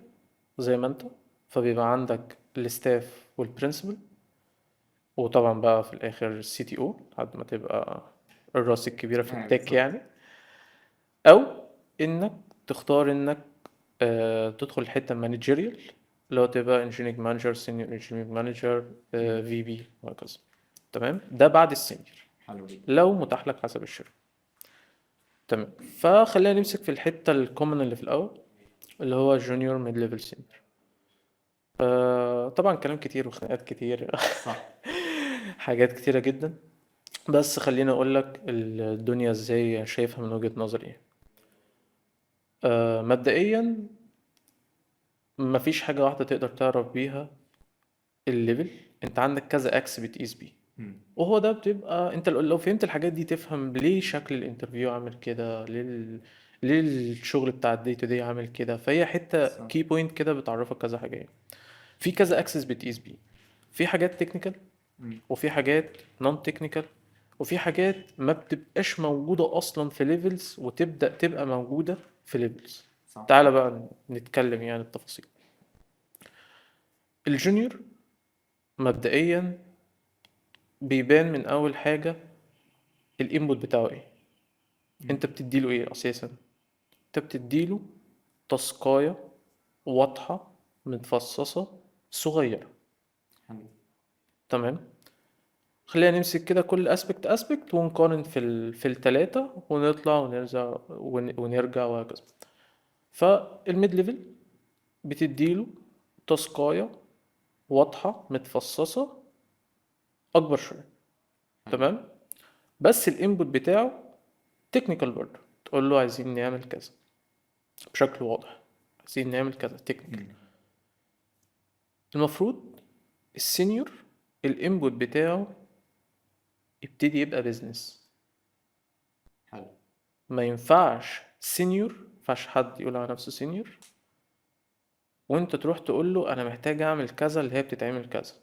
زي ما انت، فبيبقى عندك الستاف والبرنسبل، وطبعا بقى في الاخر السي تي او لحد ما تبقى الراس الكبيرة في التك بالظبط. يعني. او انك تختار انك تدخل الحتة مانجيريال، اللي هو تبقى انجينيرنج مانجر، سينيور انجينيرنج مانجر، مم. في بي وهكذا. تمام، ده بعد السينيور حلو جدا. لو متاح لك حسب الشركة. تمام، فخلينا نمسك في الحتة الكومن اللي في الأول، اللي هو جونيور ميد ليفل سينيور. طبعا كلام كتير وخناقات كتير صح. حاجات كتيرة جدا. بس خليني أقول لك الدنيا إزاي شايفها من وجهة نظري. مبدئيا مفيش حاجة واحدة تقدر تعرف بيها الليفل. انت عندك كذا اكس بتقيس بيه، مم. وهو ده بتبقى انت لو فهمت الحاجات دي تفهم ليه شكل الانترفيو عامل كده، ليه الشغل بتاع الدي تو دي عامل كده. فهي حتة صح. كي بوينت كده بتعرفك كذا حاجة يعني. في كذا اكسس بتقيس بيه. في حاجات تكنيكال، مم. وفي حاجات نون تكنيكال، وفي حاجات ما بتبقاش موجودة اصلا في ليفلز وتبدأ تبقى موجودة في ليفلز. صح. تعالى بقى نتكلم يعني التفاصيل. الجونيور مبدئيا بيبان من اول حاجة الانبوت بتاعه ايه. مم. انت بتديله ايه اساسا؟ انت بتديله تاسكاية واضحة متفصصة صغيرة. حلو. تمام، خلينا نمسك كده كل اسبكت ونقارن في التلاتة ونطلع ونرجع ونرجع وهكذا. فالميد ليفل بتديله تاسكاية واضحة متفصصة اكبر شوية. حلو. تمام، بس الانبوت بتاعه تكنيكال برضه. تقول له عايزين نعمل كذا بشكل واضح، عايزين نعمل كذا تكنيكال. مم. المفروض السينيور الانبوت بتاعه يبتدي يبقى بيزنس. حلو. ما ينفعش سينيور، ما ينفعش حد يقول على نفسه سينيور وانت تروح تقول له انا محتاج اعمل كذا اللي هي بتتعمل كذا،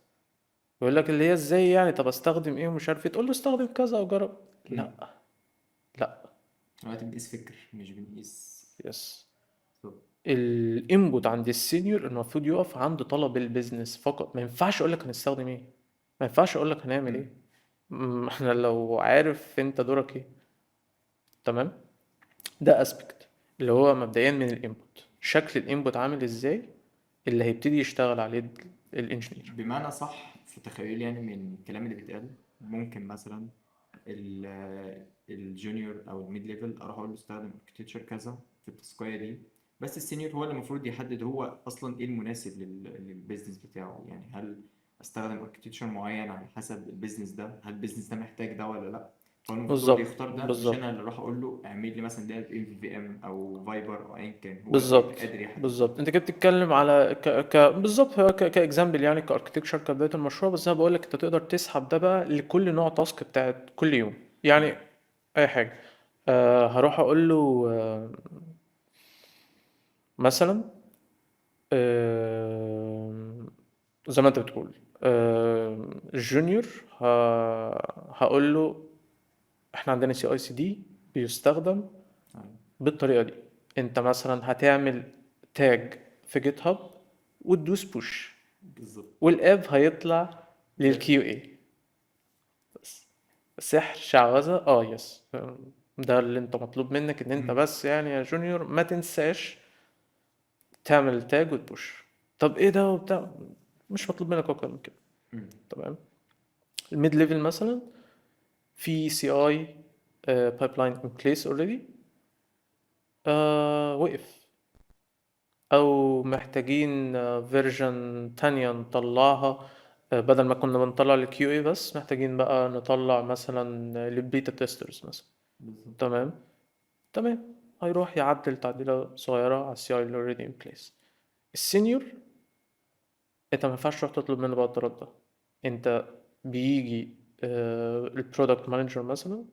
يقول لك اللي هي ازاي يعني، طب استخدم ايه ومش عارف ايه، تقول له استخدم كذا او جرب. مم. لا. لا. دلوقتي بنقيس فكر مش بنقيس يس. صوت. الانبوت عند السينيور المفروض يقف عند طلب البيزنس فقط، ما ينفعش اقول لك هنستخدم ايه، ما ينفعش اقول لك هنعمل مم. ايه. احنا لو عارف انت دورك ايه. تمام. ده اسبكت اللي هو مبدئيا من الانبوت، شكل الانبوت عامل ازاي اللي هيبتدي يشتغل عليه الانجينير. بمعنى صح في تخيلي يعني من الكلام اللي بيتقال، ممكن مثلا الجونيور او الميد ليفل اروح اقول له استخدم اركتشر كذا في التسقيه دي، بس السينيور هو اللي المفروض يحدد هو اصلا ايه المناسب للبيزنس بتاعه. يعني هل استخدم اركتشر معين على حسب البيزنس ده، هل البيزنس ده محتاج ده ولا لا، فهو المفروض بالظبط يختار ده، مش انا بالظبط اللي اروح اقول له اعمل لي مثلا ده ام في ام او فايبر او ايا كان، هو اللي بيبقى بالظبط قادر يحدد ده. بالظبط. انت كده بتتكلم على بالظبط، هو كاكزامبل يعني، كاركتكشر كبدايه المشروع، بس انا بقول لك انت تقدر تسحب ده بقى لكل نوع تاسك بتاعت كل يوم يعني. اي حاجه. هروح اقول له مثلا آه زي ما انت بتقول الجونيور، هقول له احنا عندنا سي اي سي دي بيستخدم طيب. بالطريقة دي. انت مثلا هتعمل تاج في جيت هاب وتدوس بوش، بالظبط. والاب هيطلع للكيو اي. بس سحر شعوذة، يس. ده اللي انت مطلوب منك، ان انت مم. بس يعني يا جونيور ما تنساش تعمل تاج وتبوش. طب ايه ده وبتاع، مش مطلوب منك اكتر من كده. مم. تمام. الميد ليفل مثلا في سي اي بايب لاين ان بليس اوريدي، وقف، او محتاجين فيرجن تانية نطلعها، بدل ما كنا بنطلع للكيو اي بس، محتاجين بقى نطلع مثلا للبيتا تيسترز مثلا. بالظبط. تمام. تمام. هيروح يعدل تعديلة صغيرة على السي اي اللي اوريدي ان بليس. السينيور انت ما ينفعش تروح تطلب منه بقى الطلب ده. انت بيجي البرودكت مانجر مثلا،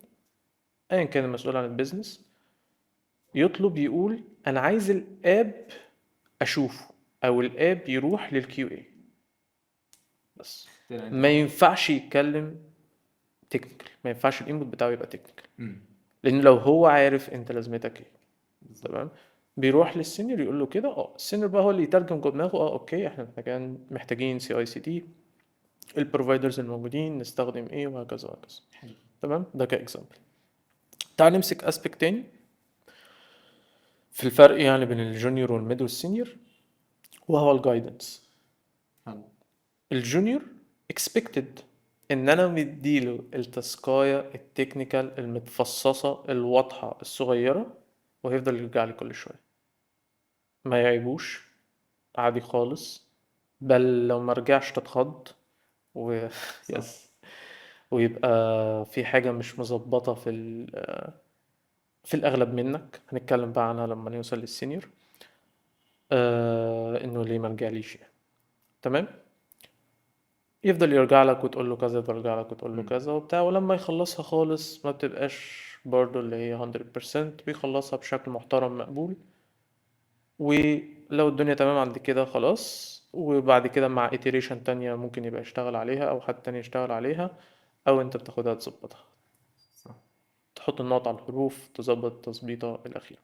ايا كان المسؤول عن البيزنس، يطلب يقول انا عايز الاب اشوفه، او الاب يروح للكيو اي بس. طلع انت ما بقى. ينفعش يتكلم تكنيكال، ما ينفعش الانبوت بتاعه يبقى تكنيكال، مم. لان لو هو عارف انت لازمتك ايه. بالظبط. تمام. بيروح للسينيور يقول له كده، السينيور بقى هو اللي يترجم جوه دماغه، اوكي احنا محتاجين سي اي سي دي، البروفايدرز الموجودين نستخدم ايه، وهكذا وهكذا. حلو. تمام. ده كاكزامبل. تعال نمسك اسبكت تاني في الفرق يعني بين الجونيور والميد والسينيور، وهو الجايدنس. حلو. الجونيور expected ان انا مديله التاسكايه التكنيكال المتفصصه الواضحه الصغيره، وهيفضل يرجع لي كل شويه، ما يعيبوش، عادي خالص، بل لو ما رجعش تتخض و صح. يس. ويبقى في حاجه مش مظبطه في الاغلب منك، هنتكلم بقى عنها لما نوصل للسينيور، انه ليه ما رجعليش يعني. تمام. يفضل يرجع لك وتقول له كذا، يفضل يرجع لك وتقول له مم. كذا وبتاع، ولما يخلصها خالص ما بتبقاش برضو اللي هي 100%، بيخلصها بشكل محترم مقبول. ولو الدنيا تمام عند كده خلاص، وبعد كده مع iteration تانية ممكن يبقى يشتغل عليها أو حد تاني يشتغل عليها، أو أنت بتاخدها تظبطها، صح. تحط النقط على الحروف، تظبط التظبيطة الأخيرة.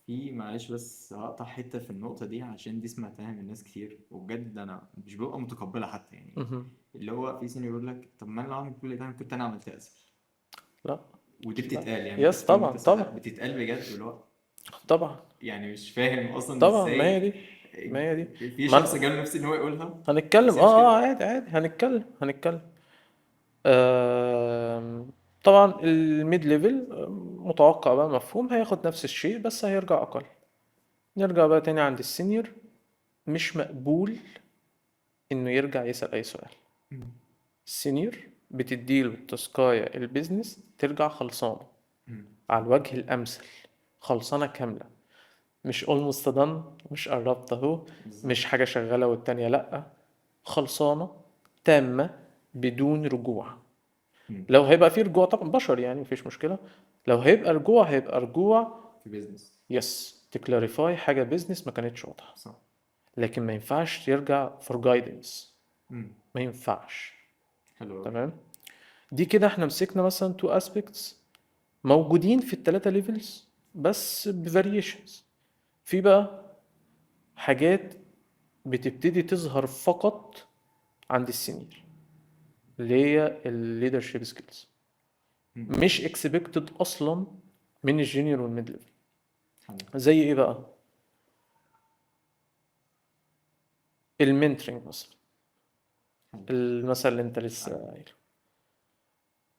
في معلش بس هقطع حتة في النقطة دي عشان دي سمعتها من ناس كتير وبجد أنا مش ببقى متقبلها حتى يعني. مهم. اللي هو في سنة يقول لك طب ما أنا لو عامل كل ده أنا كنت أنا عملت أسهل. لا. ودي لا. بتتقال يعني، أنت يس في قمة طبعا الصراحة طبعا. بتتقال بجد، اللي هو طبعا يعني مش فاهم أصلا طبعا. ما هي إزاي دي. ما هي دي. في ما شخص أنا- جاله نفسه إن هو يقولها هنتكلم بس هي مش كده. عادي عادي، هنتكلم. طبعا الميد ليفل متوقع بقى، مفهوم، هياخد نفس الشيء بس هيرجع اقل. نرجع بقى تاني عند السينيور، مش مقبول انه يرجع يسأل اي سؤال. مم. السينيور بتديله التاسكاية البيزنس ترجع خلصانة مم. على الوجه الامثل، خلصانة كاملة، مش almost done، مش قربت اهو، بالظبط. مش حاجة شغالة والتانية لأ، خلصانة تامة بدون رجوع. مم. لو هيبقى فيه رجوع طبعا بشر يعني مفيش مشكلة، لو هيبقى رجوع هيبقى رجوع في بيزنس. يس تكلاريفاي حاجة بيزنس ما كانتش واضحة. صح. لكن ما ينفعش يرجع for guidance. مم. ما ينفعش. حلو أوي. تمام. دي كده احنا مسكنا مثلا two aspects موجودين في التلاتة ليفلز بس بفاريشنز. في بقى حاجات بتبتدي تظهر فقط عند السينيور اللي هي الليدرشيب سكيلز، مم. مش اكسبكتد اصلا من الجونيور والميد ليفل. حلو. زي ايه بقى؟ المنتورنج مثلا، حلو. المثل اللي انت لسه قايله.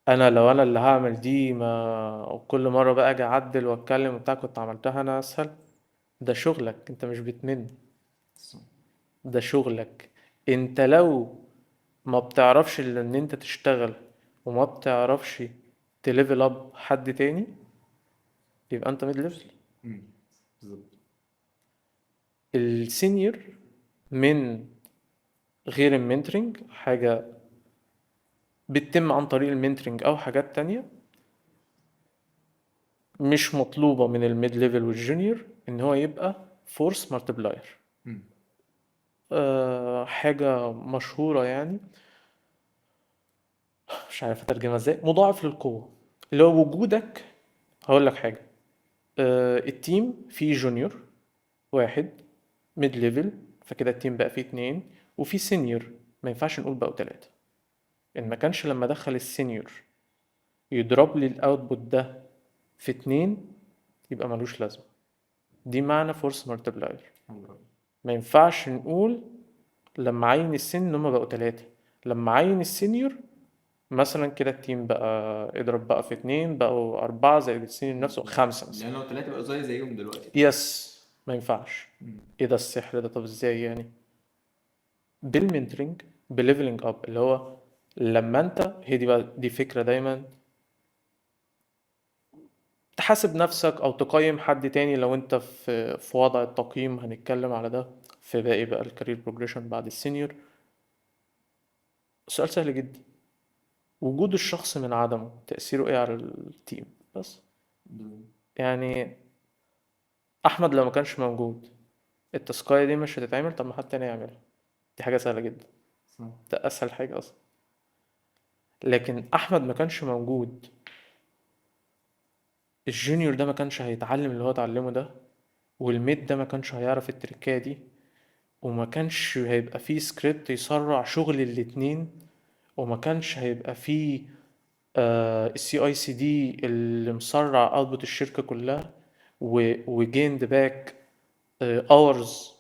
انا لو انا اللي هعمل دي، ما وكل مره بقى اجي اعدل واتكلم وبتاع، كنت عملتها انا اسهل. ده شغلك، انت مش بتمن. صح. ده شغلك. انت لو ما بتعرفش الا ان انت تشتغل وما بتعرفش تليفل اب حد تاني، يبقى انت ميد ليفل. مم. بالظبط. السينيور من غير المنتورنج حاجة بتتم عن طريق المنتورنج او حاجات تانية مش مطلوبة من الميد ليفل والجونيور، ان هو يبقى فورس مالتبلاير. مم. حاجة مشهورة يعني، مش عارف اترجمها ازاي، مضاعف للقوة. اللي هو وجودك. هقول لك حاجة. التيم فيه جونيور واحد، ميد ليفل، فكده التيم بقى فيه اتنين، وفي سينيور. ما ينفعش نقول بقوا تلاتة. ان ما كانش لما ادخل السينيور يضرب لي الاوتبوت ده في اتنين، يبقى ملوش لازمة. دي معنى فورس مالتبلاير. حلو أوي. ما ينفعش نقول لما عين السن ان هم بقوا تلاتة. لما عين السينيور مثلا كده التيم بقى، اضرب بقى في اتنين بقوا أربعة زائد السينيور نفسه خمسة مثلا. لان لو ثلاثه بقوا زيهم دلوقتي. يس. ما ينفعش. مم. ايه ده السحر ده؟ طب ازاي يعني؟ بالمنتورنج، بليفلنج اب، اللي هو لما انت، هي دي بقى دي فكرة دايما تحاسب نفسك او تقيم حد تاني. لو انت في وضع التقييم، هنتكلم على ده في باقي بقى الكارير بروجريشن بعد السينيور. السؤال سهل جدا. وجود الشخص من عدمه تأثيره ايه على التيم بس؟ بالظبط. يعني احمد لو ما كانش موجود، التاسكاية دي مش هتتعمل. طب ما حد تاني يعملها. دي حاجة سهلة جدا. صح. ده اسهل حاجة اصلا. لكن احمد ما كانش موجود، الجونيور ده ما كانش هيتعلم اللي هو اتعلمه ده، والميد ده ما كانش هيعرف التركية دي، وما كانش هيبقى فيه سكريبت يسرع شغل الاتنين، وما كانش هيبقى فيه السي اي سي دي اللي مسرع اوتبوت الشركة كلها، وجيند باك اورز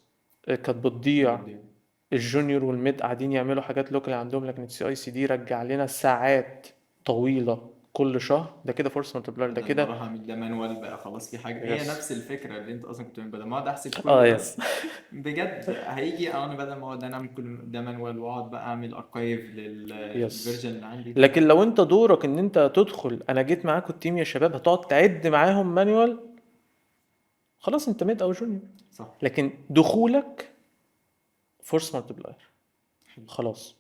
كانت بتضيع. بجد. الجونيور والميد قاعدين يعملوا حاجات لوكال عندهم، لكن السي اي سي دي رجع لنا ساعات طويلة كل شهر. ده كده فورس مالتبلاير. ده بدل ما كده. اروح اعمل ده مانوال بقى خلاص في حاجه هي يس. نفس الفكره اللي انت اصلا كنت بتعمل، بدل ما اقعد احسب اه. كل ده يس. بجد هيجي انا بدل ما اقعد انا اعمل كل ده مانوال واقعد بقى اعمل اركايف يس. للفيرجن اللي عندي ده. لكن لو انت دورك ان انت تدخل، انا جيت معاكم التيم يا شباب، هتقعد تعد معاهم مانيوال، خلاص انت ميد او جونيور. صح. لكن دخولك فورس مالتبلاير. حلو. خلاص.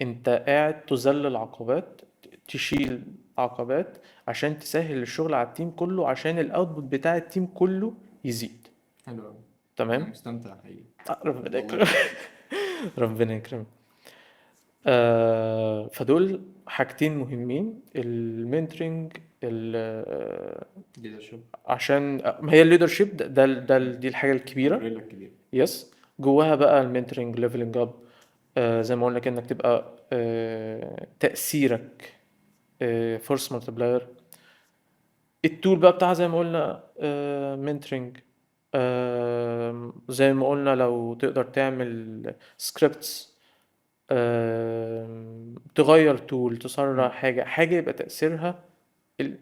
انت قاعد تذلل عقبات، تشيل عقبات عشان تسهل الشغل على التيم كله، عشان الاوتبوت بتاع التيم كله يزيد. حلو قوي. انا تمام. مستمتع حقيقي. ربنا والله يكرمك. بجد. ربنا يكرمك. فدول حاجتين مهمين، المنتورنج ليدرشيب. عشان ما هي الليدرشيب دي الحاجة الكبيرة. الامبريلا الكبير. يس. جواها بقى المنتورنج، ليفلنج اب. زي ما قلنا كده، انك تبقى تأثيرك فورس مالتبلاير. التول بقى بتاعها زي ما قلنا منتورنج. زي ما قلنا لو تقدر تعمل سكريبتس، تغير تول، تسرع حاجة يبقى تأثيرها ملحوظ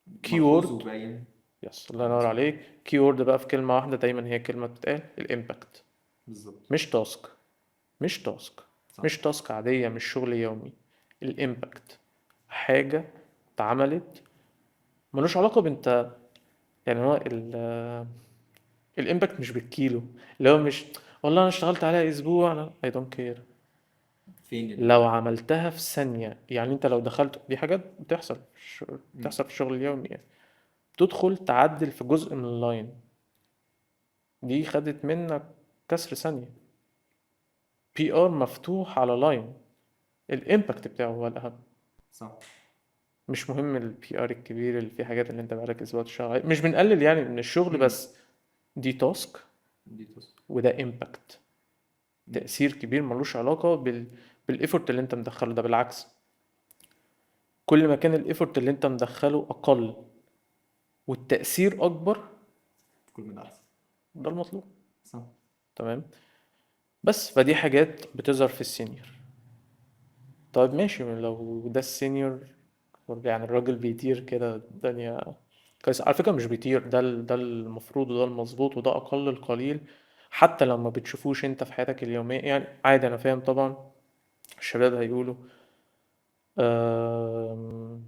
الكيورد. وباين. يس، الله ينور عليك. كيورد بقى في كلمة واحدة دايما هي كلمة بتتقال، الامباكت. بالظبط. مش تاسك. مش تاسك. صح. مش تاسك عادية، مش شغل يومي. الامباكت حاجة اتعملت ملوش علاقة بانت. يعني هو الامباكت مش بالكيلو. اللي هو مش والله انا اشتغلت عليها اسبوع، انا I don't care. فين لو عملتها في ثانية، يعني انت لو دخلت، دي حاجات بتحصل مم. بتحصل في الشغل اليومي يعني. تدخل تعدل في جزء من اللاين، دي خدت منك كسر ثانية. بي ار مفتوح على لاين، الامباكت بتاعه هو الاهم. صح. مش مهم البي ار الكبير اللي فيه حاجات اللي انت بقالك اسبوع تشتغل عليه. مش بنقلل يعني من الشغل، مم. بس دي تاسك دي تصل. وده امباكت، تأثير كبير ملوش علاقة بالايفورت اللي انت مدخله ده. بالعكس، كل ما كان الايفورت اللي انت مدخله اقل والتأثير اكبر، كل ما ده احسن. ده المطلوب. صح. تمام. بس فدي حاجات بتظهر في السينيور. طيب ماشي، لو ده السينيور يعني الراجل بيطير كده الدنيا كويس. على فكرة مش بيطير، ده المفروض وده المظبوط وده أقل القليل. حتى لو ما بتشوفوش انت في حياتك اليومية يعني عادي، أنا فاهم طبعا. الشباب هيقولوا أم...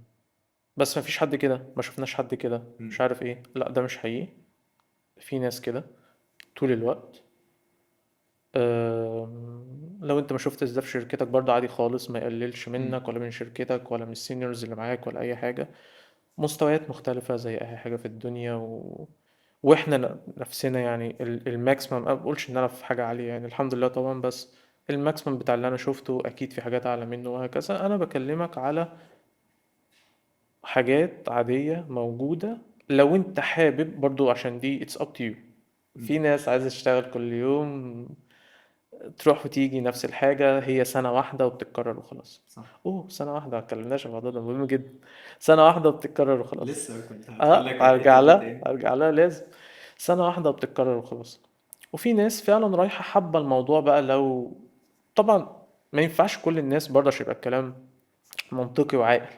بس ما فيش حد كده، ما شفناش حد كده، مم. مش عارف ايه. لا ده مش حقيقي، في ناس كده طول الوقت. لو انت ما شفتش ده في شركتك برضه عادي خالص، ما يقللش مم. منك ولا من شركتك ولا من السينيورز اللي معاك ولا اي حاجة. مستويات مختلفة زي اي حاجة في الدنيا واحنا نفسنا يعني الماكسيمم. ما بقولش ان انا في حاجة عالية يعني، الحمد لله طبعا، بس الماكسيمم بتاع اللي انا شفته اكيد في حاجات اعلى منه وهكذا. انا بكلمك على حاجات عادية موجودة. لو انت حابب برضو، عشان دي it's up to you. مم. في ناس عايزة تشتغل كل يوم، تروح وتيجي نفس الحاجة، هي سنة واحدة وبتتكرر وخلاص. صح. اوه سنة واحدة، متكلمناش عن الموضوع ده مهم جدا. سنة واحدة وبتتكرر وخلاص. لسه كنت هتقول لك اه على الحتة ارجع دي لها تاني. ارجع لها لازم. سنة واحدة وبتتكرر وخلاص. وفي ناس فعلا رايحة حابة الموضوع بقى. لو طبعا ما ينفعش كل الناس برضه، عشان يبقى الكلام منطقي وعاقل.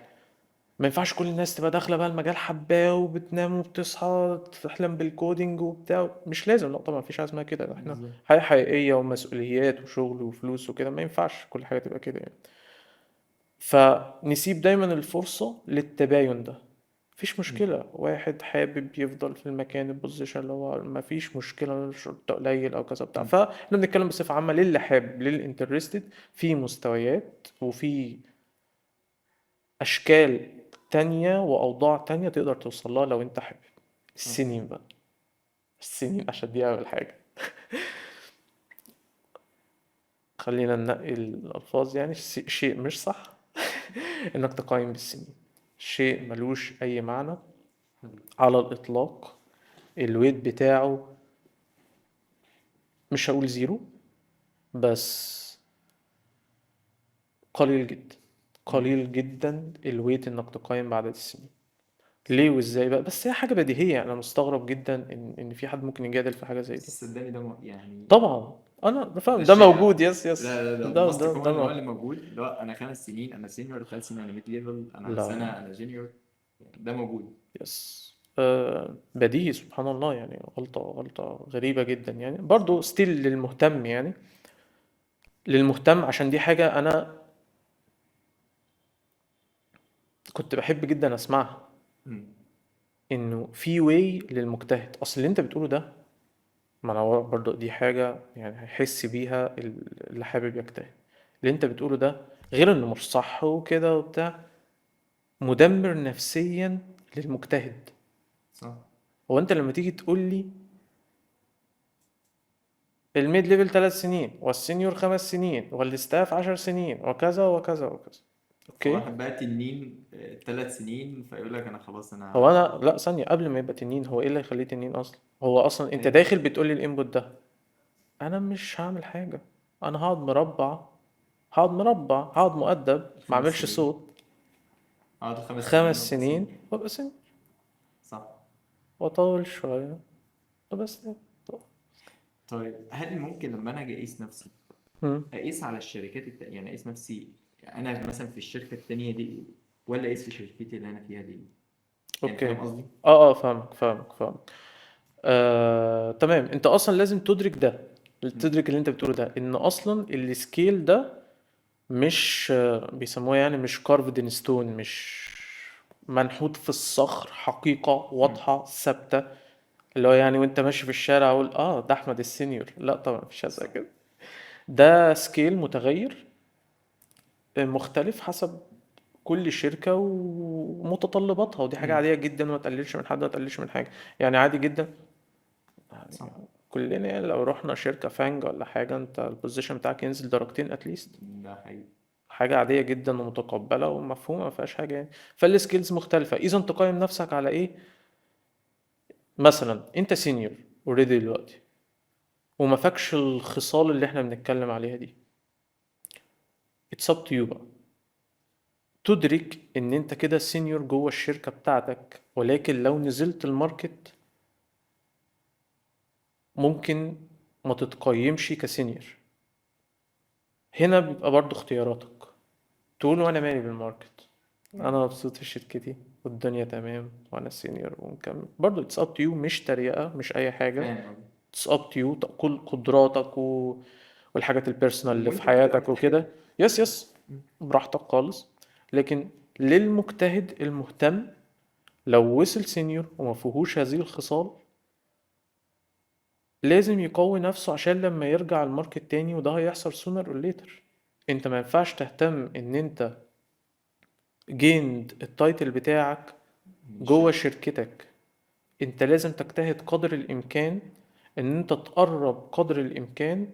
ما ينفعش كل الناس تبقى داخلة بقى المجال حباه وبتنام وبتصحى تحلم بالكودينج وبتاع. مش لازم، لا طبعا مفيش حاجة اسمها كده. احنا بالظبط. حياة حقيقية ومسؤوليات وشغل وفلوس وكده، ما ينفعش كل حاجة تبقى كده يعني. فنسيب دايما الفرصة للتباين ده. مفيش مم. مشكلة، واحد حابب يفضل في المكان البوزيشن اللي هو، مفيش مشكلة الشرط قليل أو كذا بتاع. مم. فاحنا بنتكلم بصفة عامة للي حابب، للانترستد في مستويات وفي أشكال تانية وأوضاع تانية تقدر توصل لها لو أنت حابب. صح. السنين بقى، السنين عشان دي أول حاجة. خلينا ننقي الألفاظ يعني. شيء مش صح إنك تقيم بالسنين. شيء ملوش أي معنى حلو. على الإطلاق. الويت بتاعه مش هقول زيرو، بس قليل جدا. مم. قليل جدا الويت إنك تقيم بعدد السنين. صح. ليه وإزاي بقى؟ بس هي حاجة بديهية. أنا مستغرب جدا إن في حد ممكن يجادل في حاجة زي دي. بس صدقني ده يعني طبعا انا ده فاهم ده الشائع. موجود. يس لا يس، لا ده ده الماست ده كومن اللي هو اللي موجود. موجود، اللي هو انا 5 سنين انا سينيور، 5 سنين انا ميد ليفل، انا لا سنه لا. انا جونيور. ده موجود. يس. بديهي سبحان الله يعني. غلطة غريبة جدا يعني. برضو ستيل للمهتم يعني، للمهتم. عشان دي حاجة أنا كنت بحب جدا أسمعها، مم. إنه في واي للمجتهد. أصل اللي أنت بتقوله ده، ما أنا برضو دي حاجة يعني هيحس بيها اللي حابب يجتهد. اللي أنت بتقوله ده غير إنه مش صح وكده وبتاع، مدمر نفسيا للمجتهد. صح. هو انت لما تيجي تقول لي الميد ليفل 3 سنين والسينيور 5 سنين والستاف 10 سنين وكذا وكذا وكذا، اوكي. فواحد بقى تنين 3 سنين فيقول لك انا خلاص هو انا. انا لا ثانية، قبل ما يبقى تنين، هو ايه اللي يخليه تنين اصلا؟ هو اصلا انت ايه. داخل بتقول لي الانبوت ده، انا مش هعمل حاجة. انا هقعد مربع، هقعد مربع، هقعد مؤدب، ما خمس اعملش سنين صوت. اقعد 5 سنين خمس وابقى سنين سينيور. وابقى سن، صح. واطول شوية وبس. طيب هل ممكن لما انا اجي اقيس نفسي مم. اقيس على الشركات التانية، يعني اقيس نفسي انا مثلا في الشركه التانية دي، ولا اقيس في شركتي اللي انا فيها دي؟ يعني اوكي. فاهم قصدي؟ فاهمك. تمام. انت اصلا لازم تدرك ده، مم. تدرك اللي انت بتقوله ده، ان اصلا السكيل ده مش بيسموه يعني مش كارفد ان ستون، مش منحوت في الصخر، حقيقة مم. واضحة ثابتة. اللي هو يعني وانت ماشي في الشارع اقول اه ده احمد السينيور، لا طبعا مفيش حاجة زي صح. كده. ده سكيل متغير، مختلف حسب كل شركة ومتطلباتها. ودي حاجة مم. عادية جدا، وما تقللش من حد وما تقللش من حاجة. يعني عادي جدا. صح. كلنا يعني لو رحنا شركة فانج ولا حاجة، انت البوزيشن بتاعك ينزل درجتين اتليست. ده حقيقي. حاجة عادية جدا ومتقبلة ومفهومة، ما فيهاش حاجة يعني. فالسكيلز مختلفة، اذا تقيم نفسك على ايه؟ مثلا انت سينيور اوريدي دلوقتي وما فاكش الخصال اللي احنا بنتكلم عليها دي، اتس اب تو يو بقى تدرك ان انت كده سينيور جوه الشركة بتاعتك، ولكن لو نزلت الماركت ممكن ما تتقيمش كسينيور. هنا بيبقى برضو اختياراتك، تقول وانا مالي بالماركت، انا مبسوط في شركتي والدنيا تمام وانا سينيور ومكمل. برضو اتس اب تو يو، مش تريقة مش اي حاجة. فاهم قصدي. اتس اب تو يو، كل قدراتك والحاجات البيرسونال اللي في وانت بتقدر حياتك وكده. تحدد. يس يس، مم. براحتك خالص. لكن للمجتهد المهتم، لو وصل سينيور وما فيهوش هذه الخصال، لازم يقوي نفسه عشان لما يرجع الماركت تاني، وده هيحصل sooner or later. انت ما ينفعش تهتم ان انت جيند التايتل بتاعك مش جوه شركتك. انت لازم تجتهد قدر الامكان ان انت تقرب قدر الامكان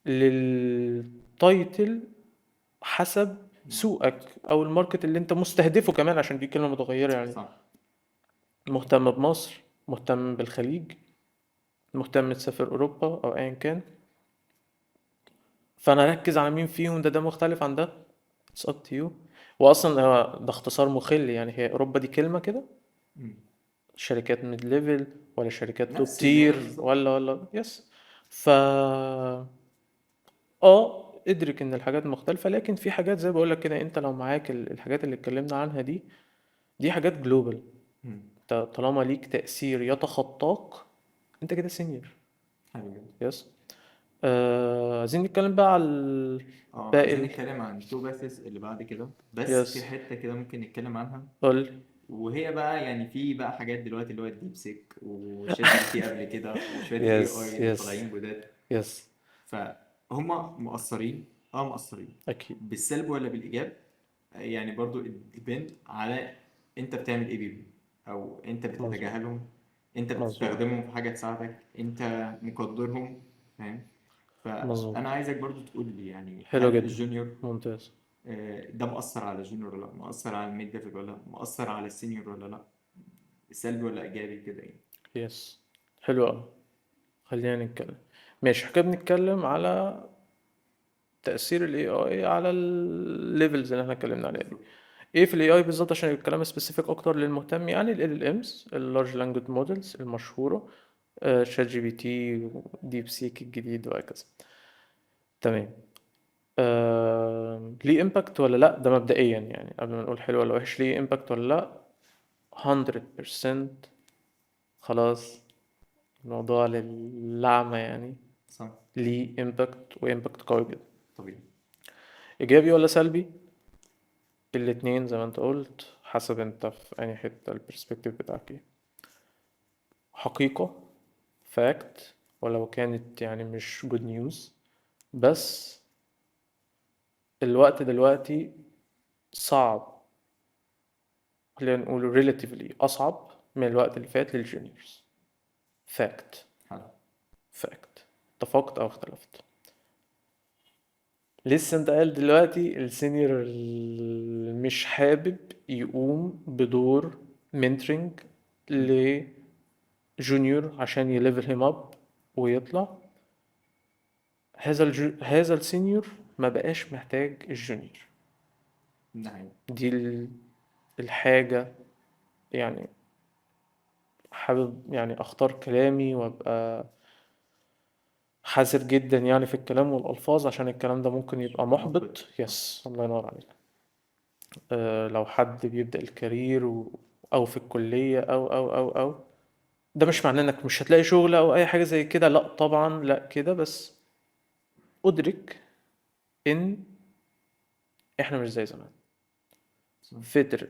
للتايتل حسب سوقك او الماركت اللي انت مستهدفه كمان، عشان دي كلمة متغيرة يعني. صح. مهتم بمصر، مهتم بالخليج، مهتم تسافر اوروبا او ايا كان، فانا اركز على مين فيهم. ده مختلف عن ده. اتس اب تو يو. واصلا هو ده اختصار مخل يعني، هي اوروبا دي كلمة كده، مم. شركات ميد ليفل ولا شركات توب نفس اللي هي تير بالظبط. ولا يس. ف اه ادرك ان الحاجات مختلفة، لكن في حاجات زي بقولك كده، انت لو معاك الحاجات اللي اتكلمنا عنها دي، دي حاجات جلوبال. مم. انت طالما ليك تأثير يتخطاك، انت كده سينيور. حلو جدا. يس. عايزين نتكلم بقى على اه، باقي عايزين نتكلم عن تو باسز اللي بعد كده، بس في يس. حتة كده ممكن نتكلم عنها. قول. وهي بقى يعني في بقى حاجات دلوقتي اللي هو الديب سيك وشات جي بي تي قبل كده وشوية الاي يس اي اللي يس طالعين جداد. يس. فهم مؤثرين، مؤثرين اكيد. بالسلب ولا بالإيجاب. يعني برضو ديبند على انت بتعمل ايه بيهم، او انت مظبوط. بتتجاهلهم، انت مظبوط. بتستخدمهم في حاجة تساعدك، انت مقدرهم. فاهم. فانا مظبوط. عايزك برضو تقول لي يعني حلو هل جدا. الجونيور ممتاز. ده مؤثر على الجونيور ولا لا، مؤثر على الميد ليفل ولا لا، مؤثر على السينيور ولا لا، سلبي ولا ايجابي كده يعني. يس. حلو قوي. خلينا نتكلم. ماشي، احنا كده بنتكلم على تأثير ال AI على الليفلز اللي احنا اتكلمنا عليها دي. بالظبط. ايه في ال AI بالظبط عشان يبقى الكلام سبيسيفيك اكتر للمهتم؟ يعني ال LLMs ال Large Language Models المشهورة، شات جي بي تي وديب سيك الجديد وهكذا. تمام. ليه امباكت ولا لا؟ ده مبدئيا يعني قبل ما نقول حلو ولا وحش، ليه امباكت ولا لا؟ 100% خلاص، الموضوع للعمى يعني. صح. ليه امباكت، وامباكت قوي جدا. طبيعي. ايجابي ولا سلبي؟ الاتنين زي ما انت قلت، حسب انت في انهي حتة البرسبكتيف بتاعك ايه. حقيقة، فاكت، ولو كانت يعني مش جود نيوز، بس الوقت دلوقتي صعب، خلينا نقول relatively أصعب من الوقت اللي فات للجونيورز. فاكت. حلو. فاكت. اتفقت أو اختلفت؟ لسه انت قال دلوقتي السينيور مش حابب يقوم بدور منتورنج لجونيور عشان يليفل هيم اب ويطلع. هذا السينيور ما بقاش محتاج الجونيور. ده حقيقي. دي الحاجة يعني. حابب يعني اختار كلامي وابقى حذر جدا يعني في الكلام والألفاظ، عشان الكلام ده ممكن يبقى محبط. محبط. يس، الله ينور عليك. لو حد بيبدأ الكارير أو في الكلية أو ده مش معناه إنك مش هتلاقي شغل أو أي حاجة زي كده، لأ طبعا، لأ كده بس. أدرك إن إحنا مش زي زمان. صح.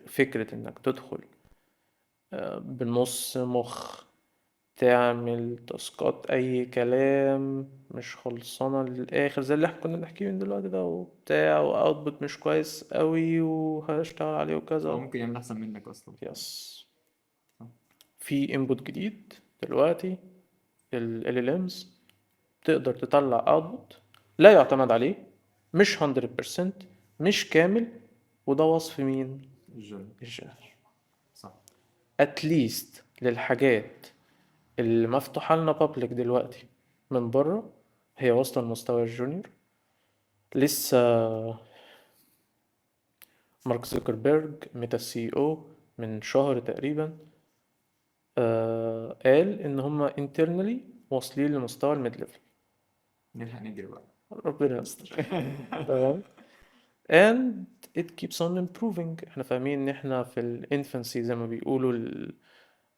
فكرة إنك تدخل بنص مخ، تعمل تاسكات اي كلام مش خلصانه للاخر زي اللي احنا كنا بنحكيه من دلوقتي ده وبتاع، واوتبوت مش كويس قوي وهشتغل عليه او وكذا. ممكن يعمل احسن منك اصلا. يس. صح. في انبوت جديد دلوقتي، ال LLMs تقدر تطلع output لا يعتمد عليه، مش 100%، مش كامل، وده وصف مين؟ الجون. الجنرال. صح. at least للحاجات اللي مفتوحة لنا public دلوقتي من بره، هي واصلة لمستوى الجونيور. لسه مارك زوكربيرج ميتا سي او من شهر تقريبا قال ان هما internally واصلين لمستوى الميد ليفل. نلحق نجري بقى. ربنا يستر. تمام. and it keeps on improving. احنا فاهمين ان احنا في الانفانسي زي ما بيقولوا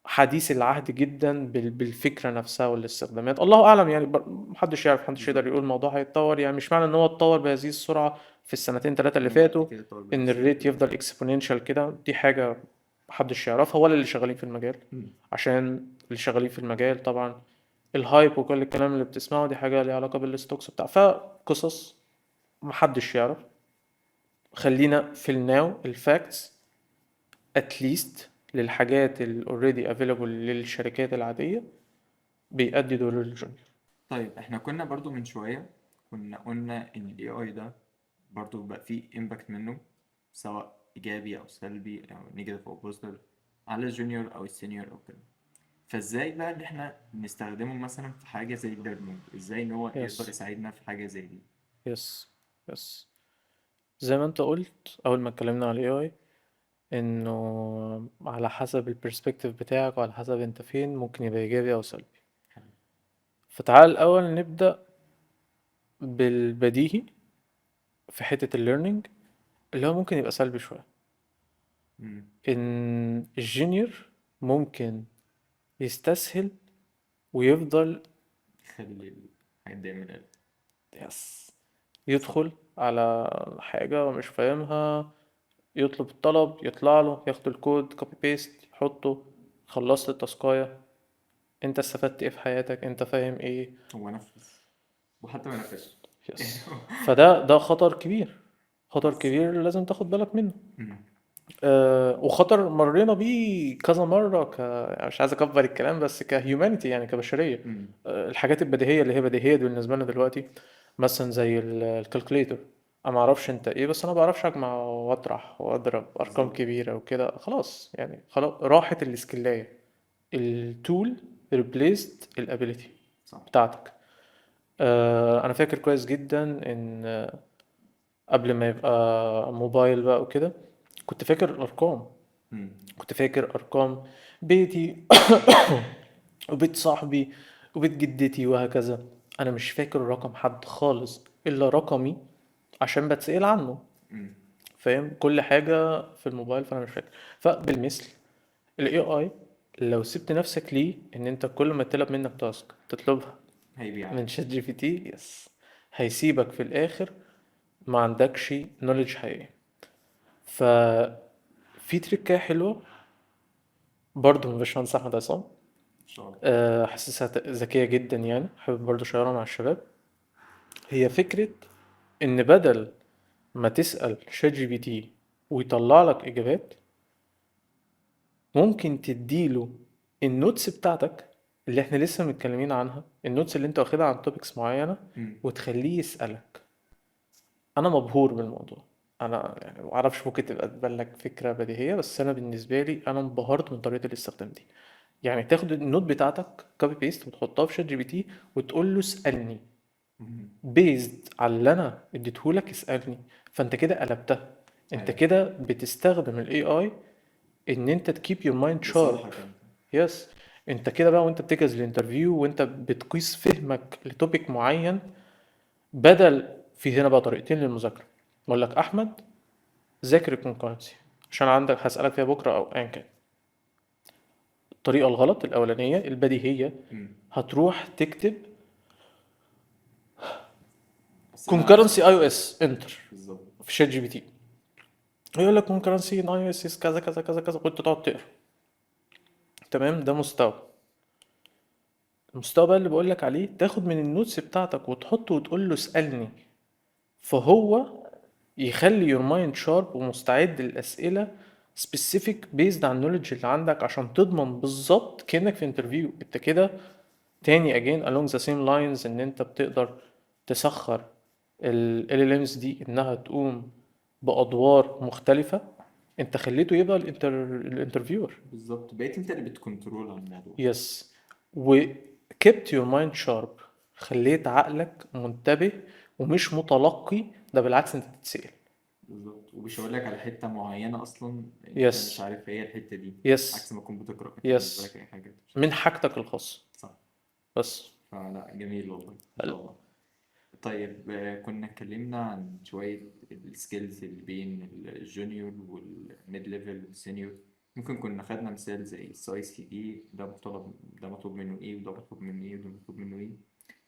حديث العهد جدا بالفكرة نفسها والاستخدامات. الله اعلم يعني، محدش يعرف، محدش يقدر بالظبط. يقول الموضوع هيتطور. يعني مش معنى ان هو اتطور بهذه السرعة في السنتين ثلاثة اللي إنه بعد فاتوا كده طور ان بنفس الريت الطريقة. يفضل اكسبوننشال كده. دي حاجة محدش يعرفها ولا اللي شغالين في المجال. مم. عشان اللي شغالين في المجال طبعا الهايب وكل الكلام اللي بتسمعه دي حاجة ليها علاقة بالستوكس بتاع، فقصص محدش يعرف. خلينا في الناو الفاكتس اتليست للحاجات اللي اوريدي افيلابل للشركات العادية بيأدي دور الجونيور. طيب احنا كنا برضو من شوية كنا قلنا ان ال AI ده برضو بقى فيه impact منه، سواء ايجابي او سلبي او نيجاتيف او بوزيتيف، على الجونيور او السينيور او كده. فازاي بقى ان احنا نستخدمه مثلا في حاجة زي الليرنينج، ازاي ان هو يقدر يس يساعدنا في حاجة زي دي؟ يس يس زي ما انت قلت اول ما اتكلمنا على الاي اي، انه على حسب البرسبكتيف بتاعك وعلى حسب انت فين ممكن يبقى ايجابي او سلبي. فتعال الاول نبدأ بالبديهي في حتة الليرنينج اللي هو ممكن يبقى سلبي شوية. مم. ان الجونيور ممكن يستسهل ويفضل يخلي الحاجات دي يعملها. يس صح. يدخل على حاجة ومش فاهمها، يطلب الطلب يطلع له، ياخد الكود كوبي بيست يحطه، خلصت التاسكاية. انت استفدت ايه في حياتك؟ انت فاهم ايه؟ هو نفذ وحتى ما نفذش. يس. فده خطر كبير، خطر بالظبط. كبير لازم تاخد بالك منه. مم. وخطر مرينا بيه كذا مرة يعني مش عايز أكبر الكلام بس كهيومانيتي يعني كبشرية. مم. الحاجات البديهية اللي هي بديهية دي بالنسبة لنا دلوقتي، مثلا زي الكالكوليتر. أنا معرفش أنت إيه، بس أنا بعرفش أجمع وأطرح وأضرب أرقام بالظبط. كبيرة وكده. خلاص يعني، خلاص راحت الإسكلاية. التول replaced الابيليتي صح. بتاعتك. أنا فاكر كويس جدا إن قبل ما يبقى موبايل بقى وكده كنت فاكر الأرقام. مم. كنت فاكر ارقام بيتي وبيت صاحبي وبيت جدتي وهكذا. انا مش فاكر رقم حد خالص الا رقمي عشان بتسأل عنه. مم. فاهم كل حاجة في الموبايل، فانا مش فاكر. فبالمثل الاي اي لو سبت نفسك ليه ان انت كل ما تطلب منك تاسك تطلبها هيبيعك. من شات جي بي تي، يس، هيسيبك في الاخر ما عندكش نوليدج حقيقي. ففي تريكة حلوة برضه من باشمهندس احمد عصام، ان شاء الله. حاسسها ذكية جدا يعني، حابب برضو اشيرها مع الشباب. هي فكرة ان بدل ما تسأل شات جي بي تي ويطلع لك اجابات، ممكن تديله النوتس بتاعتك اللي احنا لسه متكلمين عنها، النوتس اللي انت واخدها عن توبكس معينة، مم. وتخليه يسألك. انا مبهور بالموضوع. انا يعني معرفش، ممكن تبقى تبان لك فكرة بديهية بس انا بالنسبة لي انا انبهرت من طريقة الاستخدام دي. يعني تاخد النوت بتاعتك كوبي بيست وتحطها في شات جي بي تي وتقول له اسألني مم. بيزد على اللي انا اديتهولك، اسألني. فانت كده قلبتها. انت ايوه. كده بتستخدم الاي اي ان انت تكيب يور مايند شارب. لصالحك انت. يس. انت كده بقى وانت بتجهز الانترفيو وانت بتقيس فهمك لتوبيك معين، بدل في هنا بقى طريقتين للمذاكرة. بقول لك احمد ذاكر الكونكرنسي عشان عندك هسألك فيها بكرة او ايا كان. الطريقة الغلط الاولانية البديهية، مم. هتروح تكتب بس انا. كونكرنسي اي او اس انتر بالظبط. في شات جي بي تي، يقول لك كونكرنسي ان اي او اس كذا كذا كذا كذا، وانت تقعد تقرا. تمام، ده مستوى. المستوى بقى اللي بقول لك عليه، تاخد من النوتس بتاعتك وتحطه وتقول له اسالني، فهو يخلي يور مايند شارب ومستعد للاسئله سبيسيفيك بيزد على النولج اللي عندك، عشان تضمن بالظبط كانك في انترفيو. انت كده تاني again along the same lines ان انت بتقدر تسخر ال LLMs دي انها تقوم بأدوار مختلفة. انت خليته يبقى الانترفيور. بالظبط، بقيت انت اللي بتكنترول على الموضوع. يس. و kept your mind sharp. خليت عقلك منتبه ومش متلقي، ده بالعكس انت بتتسأل. بالظبط، وبيشاور لك على حته معينه اصلا انت يس. مش عارف ايه الحته دي، عكس يس. ما تكون بتقرا كتاب بالنسبه لك يس. اي حاجه أنت مش من عارف. حاجتك الخاصة. صح. بس. فلا جميل والله ما شاء الله. طيب كنا اتكلمنا عن شوية السكيلز اللي بين الجونيور والميد ليفل والسينيور. ممكن كنا خدنا مثال زي الساي سي دي، ده مطلب، ده مطلوب منه ايه، وده مطلوب منه ايه، وده مطلوب منه ايه.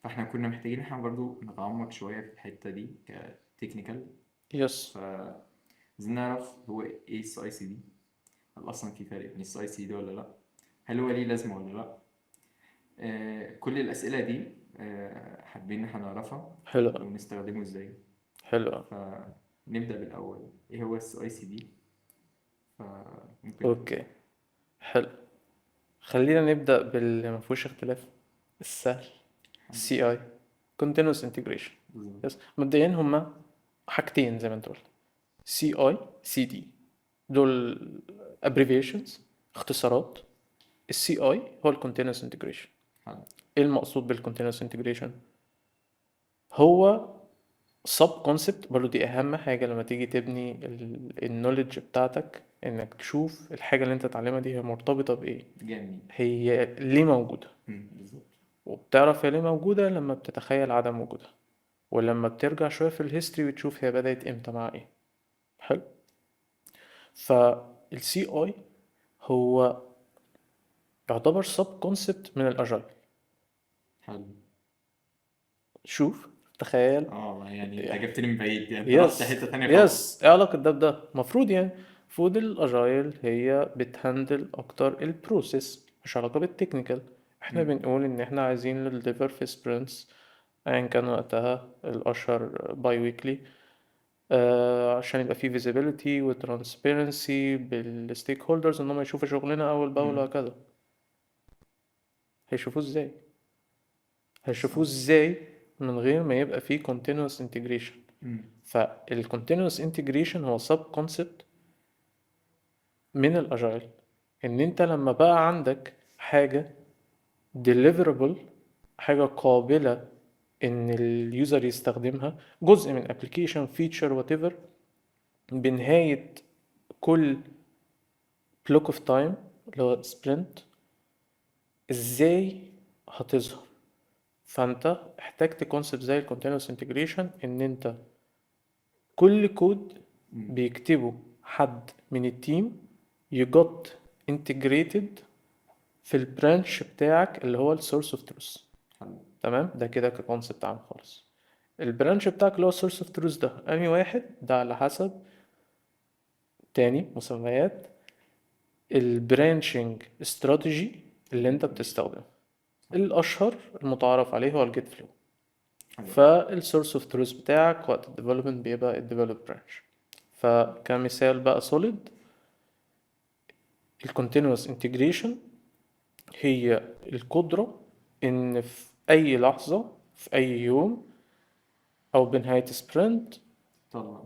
فاحنا كنا محتاجين احنا برضو نتعمق شوية في الحتة دي كتكنيكال. يس. عايزين نعرف هو ايه الساي سي دي، هل اصلا في فرق بين الساي سي دي ولا لا، هل هو ليه لازمة ولا لا. كل الأسئلة دي حابين إن احنا نعرفها حلو أوي. ونستخدمه ازاي. حلو أوي. فنبدأ بالأول، ايه هو السي اي سي دي؟ فممكن اوكي. حلو. خلينا نبدأ باللي ما فيهوش اختلاف، السهل. حد- CI Continuous Integration. بالظبط. يس. مبدئيا هما حاجتين زي ما انت قلت. CI CD دول abbreviations، اختصارات. السي اي هو ال Continuous Integration. حد. ايه المقصود بال Continuous Integration؟ هو sub concept برضو، دي اهم حاجة لما تيجي تبني النولج بتاعتك، انك تشوف الحاجة اللي انت تتعلمها دي هي مرتبطة بايه، جميل. هي ليه موجودة. بالظبط. وبتعرف هي ليه موجودة لما بتتخيل عدم وجودها، ولما بترجع شوية في الهيستوري وتشوف هي بدأت امتى مع ايه. حلو. فالسي اي هو يعتبر سب كونسبت من الاجايل. حلو. شوف، تخيل. يعني انت جبتني من بعيد، يعني انت رحت يس. حتة تانية خالص. يس، ايه علاقة ده بده؟ المفروض يعني المفروض الاجايل هي بتهندل اكتر البروسيس، مش علاقة بالتكنيكال. احنا مم. بنقول ان احنا عايزين نلديفر في سبرنتس، ايا كان وقتها الاشهر باي ويكلي، عشان يبقى فيه visibility و transparency بالستيك هولدرز ان هم يشوفوا شغلنا اول باول مم. وهكذا. هيشوفوه ازاي؟ هيشوفوه صح. ازاي من غير ما يبقى فيه continuous integration؟ مم. فال continuous integration هو sub concept من الاجايل. ان انت لما بقى عندك حاجة deliverable، حاجة قابلة ان اليوزر يستخدمها، جزء من application feature whatever، بنهاية كل block of time اللي هو sprint، ازاي هتظهر. فانت احتجت كونسبت زي ال continuous integration، ان انت كل كود مم. بيكتبه حد من التيم you got integrated في البرانش بتاعك اللي هو السورس اوف تروث. حلو. تمام، ده كده ككونسبت عام خالص. البرانش بتاعك اللي هو السورس اوف تروث ده انهي واحد؟ ده على حسب تاني مسميات البرانشنج استراتيجي اللي انت بتستخدمه. الاشهر المتعارف عليه هو الجيت فلو. حلو. فالسورس اوف تروث بتاعك وقت الديفلوبمنت بيبقى الديفلوب برانش. فكمثال بقى سوليد، الكونتينوس انتجريشن هي القدرة ان في اي لحظة في اي يوم او بنهاية سبرنت طلع.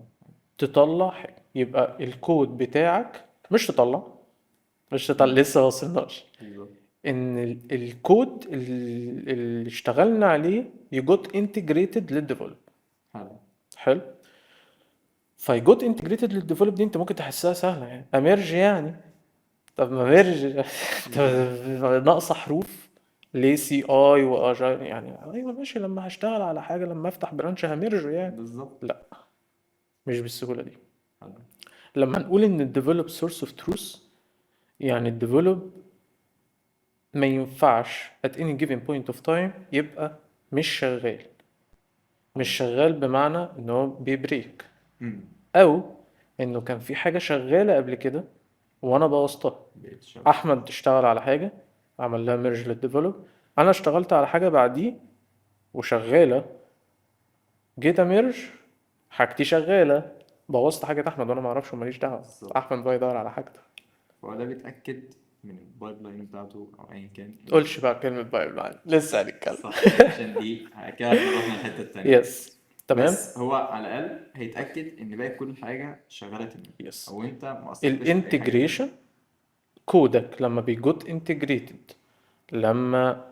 تطلع حاجة. يبقى الكود بتاعك مش تطلع لسه وصلناش بالظبط. ان الكود اللي اشتغلنا عليه يجوت انتجريتد للديفلوب. حلو. حلو. فيجوت انتجريتد للديفلوب دي انت ممكن تحسها سهله، يعني اميرج يعني. طب ما ميرج بالظبط. ناقصه حروف. ليه سي اي واجايل يعني؟ ايوه ماشي، لما هشتغل على حاجه لما افتح برانش هميرج يعني. بالظبط. لا، مش بالسهوله دي. حلو. لما نقول ان الديفلوب سورس اوف تروث، يعني الديفلوب ما ينفعش at any given point of time يبقى مش شغال. مش حلو. شغال بمعنى ان هو بيبريك، مم. او انه كان في حاجة شغالة قبل كده وانا بوظتها. بقيت شغال. احمد اشتغل على حاجة عمل لها ميرج للديفلوب، انا اشتغلت على حاجة بعديه وشغالة، جيت اميرج حاجتي شغالة، بوظت حاجة احمد وانا ما اعرفش وماليش دعوة. بالظبط. احمد بقى يدور على حاجته. هو ده بيتأكد من البايب لاين بتاعته او ايا كان. تقولش بقى كلمة بايب لاين، لسه هنتكلم. صح، عشان دي كده احنا رحنا الحته التانيه. يس تمام. بس هو على الاقل هيتاكد ان باقي كل حاجه شغاله تمام، يس او انت ما اثرتش في اي حاجه تانية. الانتجريشن، كودك لما بيجوت انتجريتد، لما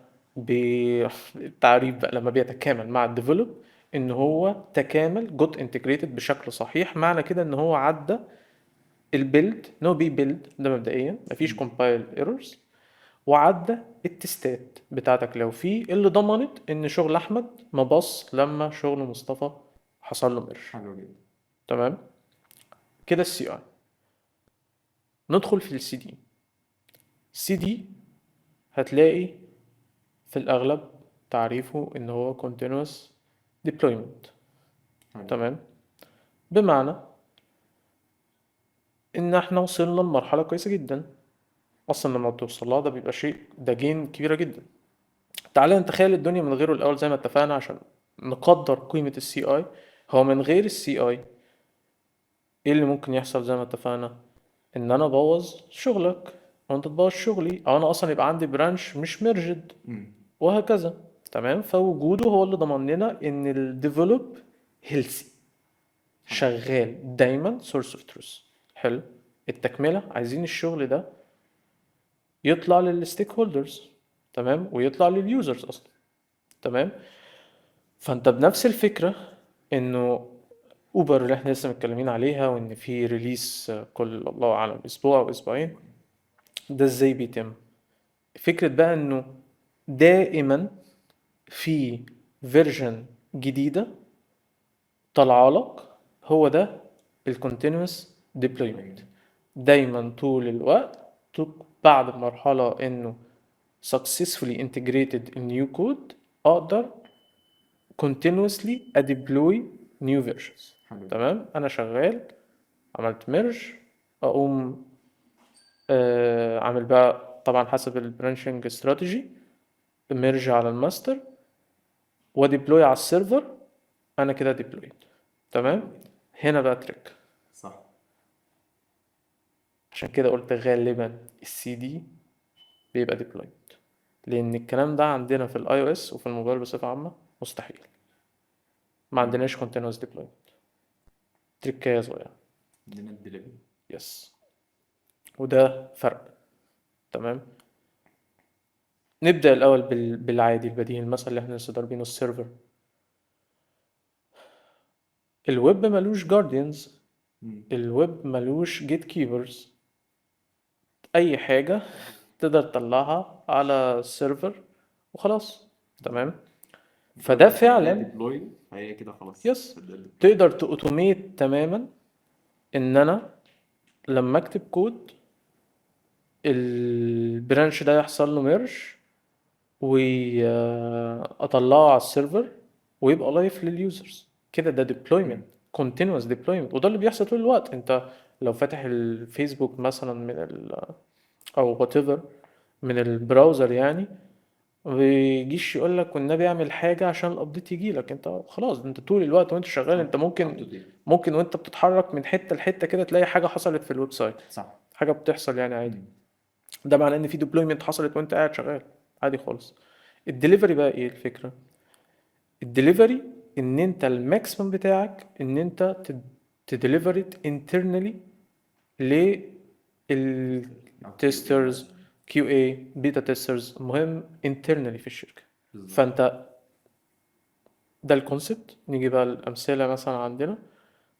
التعريف بقى لما بيتكامل مع الديفلوب، ان هو تكامل جوت انتجريتد بشكل صحيح، معنى كده ان هو عدى البيلد، نو بي بيلد ده مبدئيا مفيش كومبايل ايرورز، وعدى التستات بتاعتك لو في اللي ضمنت ان شغل احمد ما باص لما شغل مصطفى حصل له ميرج. حلو جدا. تمام كده السي اي. ندخل في السي دي. السي دي هتلاقي في الاغلب تعريفه ان هو continuous deployment. حلو. تمام، بمعنى ان احنا وصلنا لمرحله كويسه جدا. اصلا لما توصل لها ده بيبقى شيء، ده جين كبيره جدا. تعالى نتخيل الدنيا من غيره الاول زي ما اتفقنا عشان نقدر قيمه السي اي. هو من غير السي اي ايه اللي ممكن يحصل؟ زي ما اتفقنا ان انا ابوظ شغلك او انت تبوظ شغلي، او انا اصلا يبقى عندي برانش مش ميرجد مم. وهكذا. تمام، فوجوده هو اللي ضمن لنا ان الديفلوب هيلثي، شغال دايما سورس اوف تروث. حلو. التكمله عايزين الشغل ده يطلع للستيك هولدرز، تمام، ويطلع لليوزرز اصلا. تمام، فانت بنفس الفكره انه اوبر اللي احنا لسه متكلمين عليها، وان في ريليس كل الله اعلم اسبوع او اسبوعين، ده ازاي بيتم؟ فكره بقى انه دائما في فيرجن جديده طالعه لك، هو ده الكونتينوس ديبلويمنت. دايما طول الوقت بعد مرحله انه successfully integrated a new code اقدر continuously deploy new versions. حلو. تمام، انا شغال عملت ميرج، اقوم عامل بقى طبعا حسب البرانشنج استراتيجي ميرج على الماستر وديبلوي على السيرفر. انا كده ديبلويد. تمام، هنا بقى تريك. صح. عشان كده قلت غالبا السي دي بيبقى ديبلويد، لان الكلام ده عندنا في الاي او اس وفي الموبايل بصفه عامه مستحيل. ما عندناش continuous deployment. تريكايه صغيره. عندنا الدليفري. يس، وده فرق. تمام، نبدأ الأول بالعادي البديهي، المثل اللي احنا لسه ضاربينه، السيرفر. الويب ملوش جارديانز، الويب ملوش جيت كيبرز. أي حاجة تقدر تطلعها على السيرفر وخلاص. تمام، فده فعلا ديبلوي، فهي كده خلاص. يس تقدر تأوتوميت تماما إن أنا لما أكتب كود البرانش ده يحصل له ميرج واطلعه على السيرفر ويبقى لايف لليوزرز. كده ده ديبلويمنت، كونتينوس ديبلويمنت، وده اللي بيحصل طول الوقت. انت لو فاتح الفيسبوك مثلا من او وات ايفر من البراوزر يعني، ما بيجيش يقول لك والنبي اعمل حاجه عشان الابديت يجي لك. انت خلاص انت طول الوقت وانت شغال، انت ممكن وانت بتتحرك من حته لحته كده تلاقي حاجه حصلت في الويب سايت. صح. حاجه بتحصل يعني عادي. ده معناه ان في ديبلويمنت حصلت وانت قاعد شغال عادي خالص. الدليفري بقى ايه الفكره؟ الدليفري ان انت الماكسيمم بتاعك ان انت تدليفرت انترنالي للتسترز، كيو اي، بيتا تيسترز، المهم انترنالي في الشركه. فانت ده الكونسبت. نيجي بقى الامثله مثلا عندنا،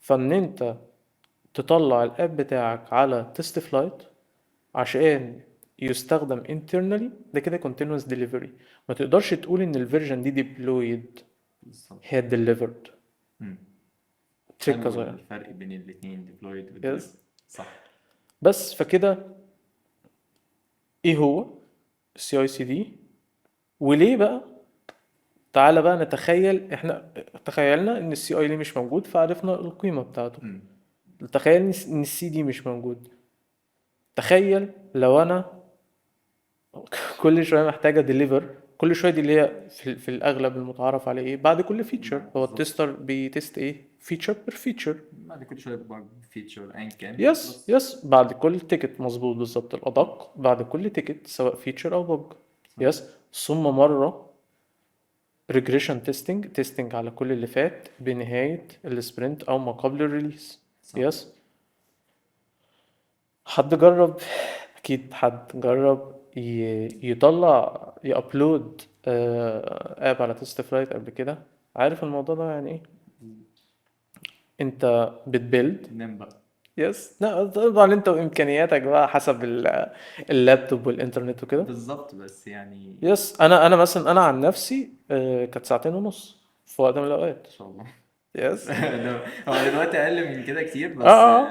فان انت تطلع الاب بتاعك على تيست فلايت عشان يستخدم internally، ده كده continuous delivery. ما تقدرش تقول ان الفيرجن دي deployed، هي delivered. تريكة صغيرة. الفرق بين الاثنين deployed و yes. delivered. صح. بس فكده ايه هو السي اي سي دي وليه بقى؟ تعالى بقى نتخيل، احنا تخيلنا ان السي اي ليه مش موجود فعرفنا القيمة بتاعته. تخيل ان السي دي مش موجود. تخيل لو انا كل شوية محتاجة deliver، كل شويه دي اللي هي في الاغلب المتعارف عليه ايه، بعد كل فيتشر هو بالظبط. التستر بيتست ايه فيتشر بير فيتشر. بعد كل شويه بج فيتشر ايا كان يس خلاص. يس بعد كل تيكت، مظبوط بالظبط، الادق بعد كل تيكت سواء فيتشر او بج. صح. يس ثم مره ريجريشن تيستنج على كل اللي فات بنهايه السبرنت او ما قبل الريليس. صح. يس حد جرب، اكيد حد جرب يطلع يابلود اب على تيست فلايت قبل كده، عارف الموضوع ده يعني ايه؟ انت بتبيلد. نام بقى. يس لا طبعا انت وامكانياتك بقى حسب اللابتوب والانترنت وكده. بالظبط بس يعني يس انا مثلا انا عن نفسي كانت ساعتين ونص في وقت من الاوقات. ان شاء الله. يس هو دلوقتي اقل من كده كتير اه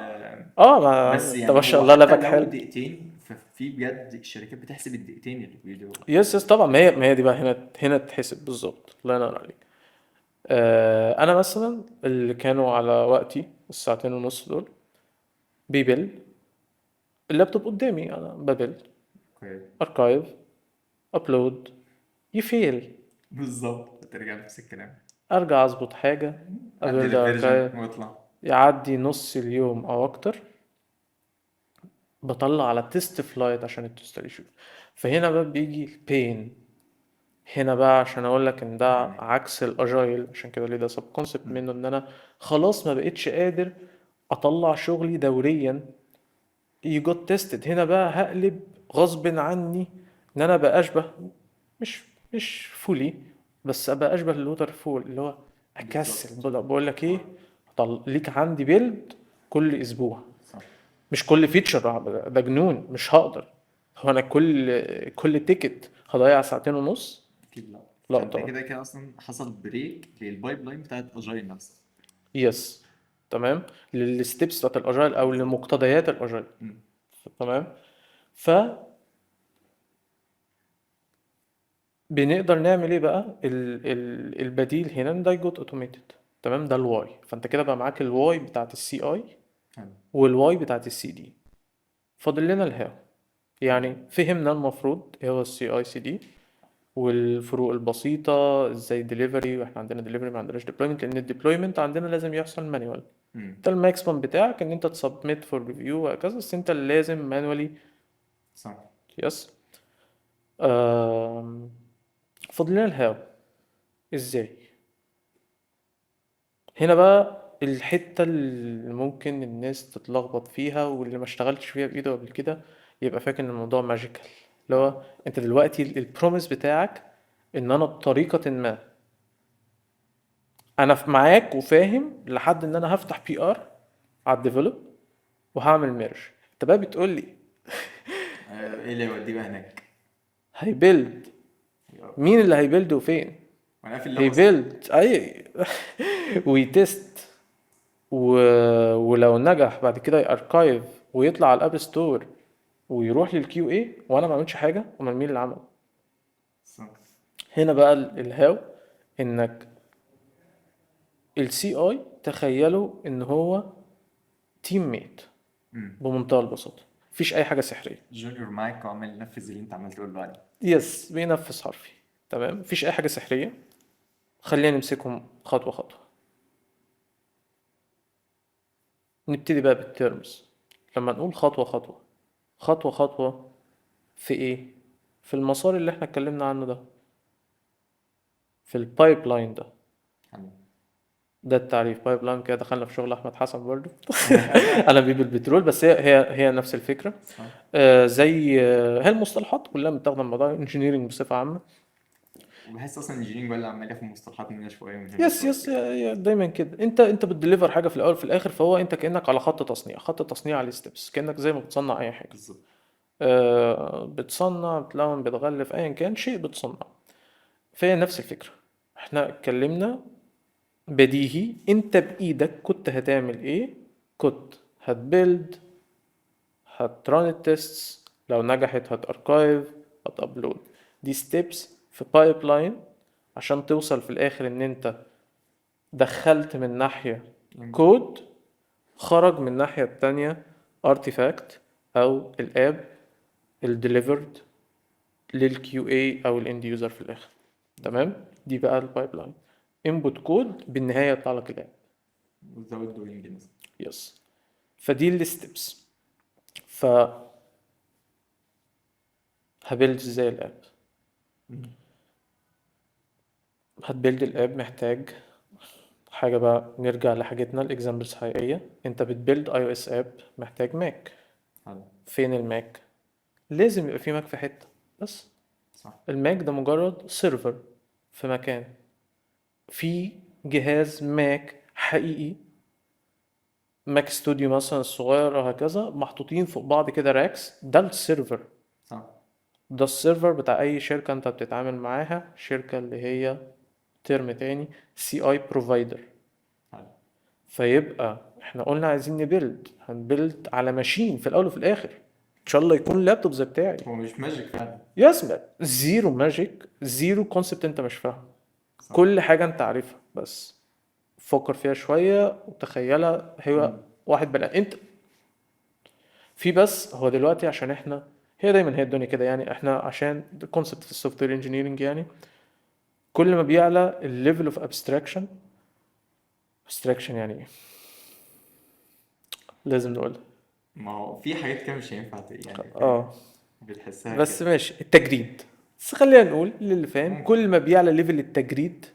بس ما بس انت يعني ما شاء هو الله حتى لابك لو حلو. دقيقتين ففي بجد الشركات بتحسب الدقيقتين اللي فيديو. يس طبعا، ما هي دي بقى هنا تحسب بالظبط، الله ينور عليك. انا مثلا اللي كانوا على وقتي الساعتين ونص دول بيبل، اللابتوب قدامي انا ببل اوكي. اركايف ابلود يفيل، بالظبط ترجع نفس الكلام. ارجع اظبط حاجه عدل ابيلد الفيرجن اركايف، واطلع. يعدي نص اليوم او اكتر، بطلع على تيست فلايت عشان التستر يشوف. فهنا بقى بيجي البين، هنا بقى عشان اقول لك ان ده يعني عكس الاجايل، عشان كده ليه ده سب كونسبت منه، ان انا خلاص ما بقتش قادر اطلع شغلي دوريا يجوت تيستد. هنا بقى هقلب غصب عني ان انا بقى اشبه، مش مش فولي، بس ابقى اشبه الوتر فول اللي هو اكسل. بالظبط. بقول لك ايه، ليك عندي بيلد كل اسبوع، صح. مش كل فيتشر، ده جنون، مش هقدر. هو انا كل تيكت هضيع ساعتين ونص؟ اكيد لا. لا فانت طبعا. كده كده اصلا حصل بريك للبايب لاين بتاعت اجايل نفسها. يس تمام، للستبس بتاعت الاجايل او بالظبط. لمقتضيات الاجايل. مم. تمام. بنقدر نعمل ايه بقى البديل هنا، ان ده جوت اوتوميتد. تمام، ده الواي، فانت كده بقى معاك الواي بتاعت السي اي حلو. والواي بتاعت السي دي، فاضل لنا الهاو. يعني فهمنا المفروض ايه هو السي اي سي دي والفروق البسيطة، ازاي ديليفري، واحنا عندنا ديليفري ما عندناش ديبلويمنت، لان الديبلويمنت عندنا لازم يحصل مانوال. مم. ده الماكسيمم بتاعك ان انت تسبميت فور ريفيو وهكذا، بس انت اللي لازم مانوالي. صح. يس فاضل لنا الهاو، ازاي. هنا بقى الحتة اللي ممكن الناس تتلخبط فيها، واللي ما اشتغلتش فيها بإيده قبل كده يبقى فاكر ان الموضوع ماجيكال. اللي هو انت دلوقتي البروميس بتاعك ان انا بطريقة ما، انا معاك وفاهم لحد ان انا هفتح بي ار على الديفلوب وهعمل ميرج. انت بقى بتقول لي ايه اللي يوديه بقى هناك؟ هيبيلد، مين اللي هيبيلد وفين؟ وانا قافل اللاب اصلا. هيبيلد اي ويتست و... ولو نجح بعد كده ياركايف ويطلع على الاب ستور ويروح للكيو اي، وانا ما عملتش حاجه، امال مين اللي عمل؟ صح. هنا بقى الهاو، انك السي اي تخيلوا ان هو تيم ميت مم. بمنتهى البساطه، مفيش اي حاجه سحريه. جونيور معاك وعمال ينفذ اللي انت عمال تقول له عليه. يس بينفذ حرفي. تمام، مفيش اي حاجه سحريه. خلينا نمسكهم خطوه خطوه. نبتدي بقى بالترمز. لما نقول خطوه خطوه، خطوه خطوه في ايه؟ في المسار اللي احنا اتكلمنا عنه ده، في البايب لاين ده. حلو. ده التعريف بايب لاين، كده دخلنا في شغل احمد حسن برضو انا بيب البترول، بس هي نفس الفكره. صح. زي هي المصطلحات كلها متاخده من موضوع انجينيرنج بصفه عامه. وبحس اصلا الانجينيرنج هو اللي عمال ياخد مصطلحات مننا شويه ومن هنا يس شويه يس كده. دايما كده، انت بتديليفر حاجه في الاول في الاخر، فهو انت كانك على خط تصنيع، خط تصنيع على ستيبس، كانك زي ما بتصنع اي حاجه. بالظبط. بتصنع، بتلون، بتغلف، ايا كان شيء بتصنع. فهي نفس الفكره. احنا اتكلمنا بديهي، انت بايدك كنت هتعمل ايه؟ كنت هتبيلد، هتران التيستس، لو نجحت هتاركايف، هتابلود. دي ستيبس في بايب لاين عشان توصل في الاخر ان انت دخلت من ناحية كود، خرج من الناحية التانية artifact او الاب الديليفرد للكيو اي او الاند يوزر في الاخر. تمام، دي بقى البايب لاين. انبوت كود بالنهايه يطلع لك الاب. without doing مثلا. يس. فدي الستبس. ف هبيلد ازاي الاب؟ هتبيلد الاب محتاج حاجه بقى، نرجع لحاجتنا الاكزامبلز حقيقيه. انت بتبيلد اي او اس اب محتاج ماك. حلو. فين الماك؟ لازم يبقى في ماك في حته بس. صح. الماك ده مجرد سيرفر في مكان، في جهاز ماك حقيقي، ماك ستوديو مثلا الصغير وهكذا، محطوطين فوق بعض كده راكس، ده السيرفر. صح. ده السيرفر بتاع اي شركة انت بتتعامل معاها، شركة اللي هي ترم تاني سي اي بروفايدر. حلو. فيبقى احنا قلنا عايزين نبيلد، هنبيلد على ماشين في الاول وفي الاخر، ان شاء الله يكون اللابتوب زي بتاعي. هو مش ماجيك فعلا. يسمع زيرو ماجيك، زيرو كونسبت انت مش فاهم. صح. كل حاجة انت عارفها، بس فكر فيها شوية وتخيلها هي واحد بني انت في. بس هو دلوقتي عشان احنا، هي دايما هي الدنيا كده يعني، احنا عشان الكونسبت في السوفت وير انجينيرنج يعني، كل ما بيعلى الليفل اوف ابستراكشن. ابستراكشن يعني ايه؟ لازم نقولها. ما هو في حاجات كده مش هينفع يعني فاهم، اه بتحسها بس كده. ماشي، التجريد. بس خلينا نقول للي فاهم، ممكن. كل ما بيعلى ليفل التجريد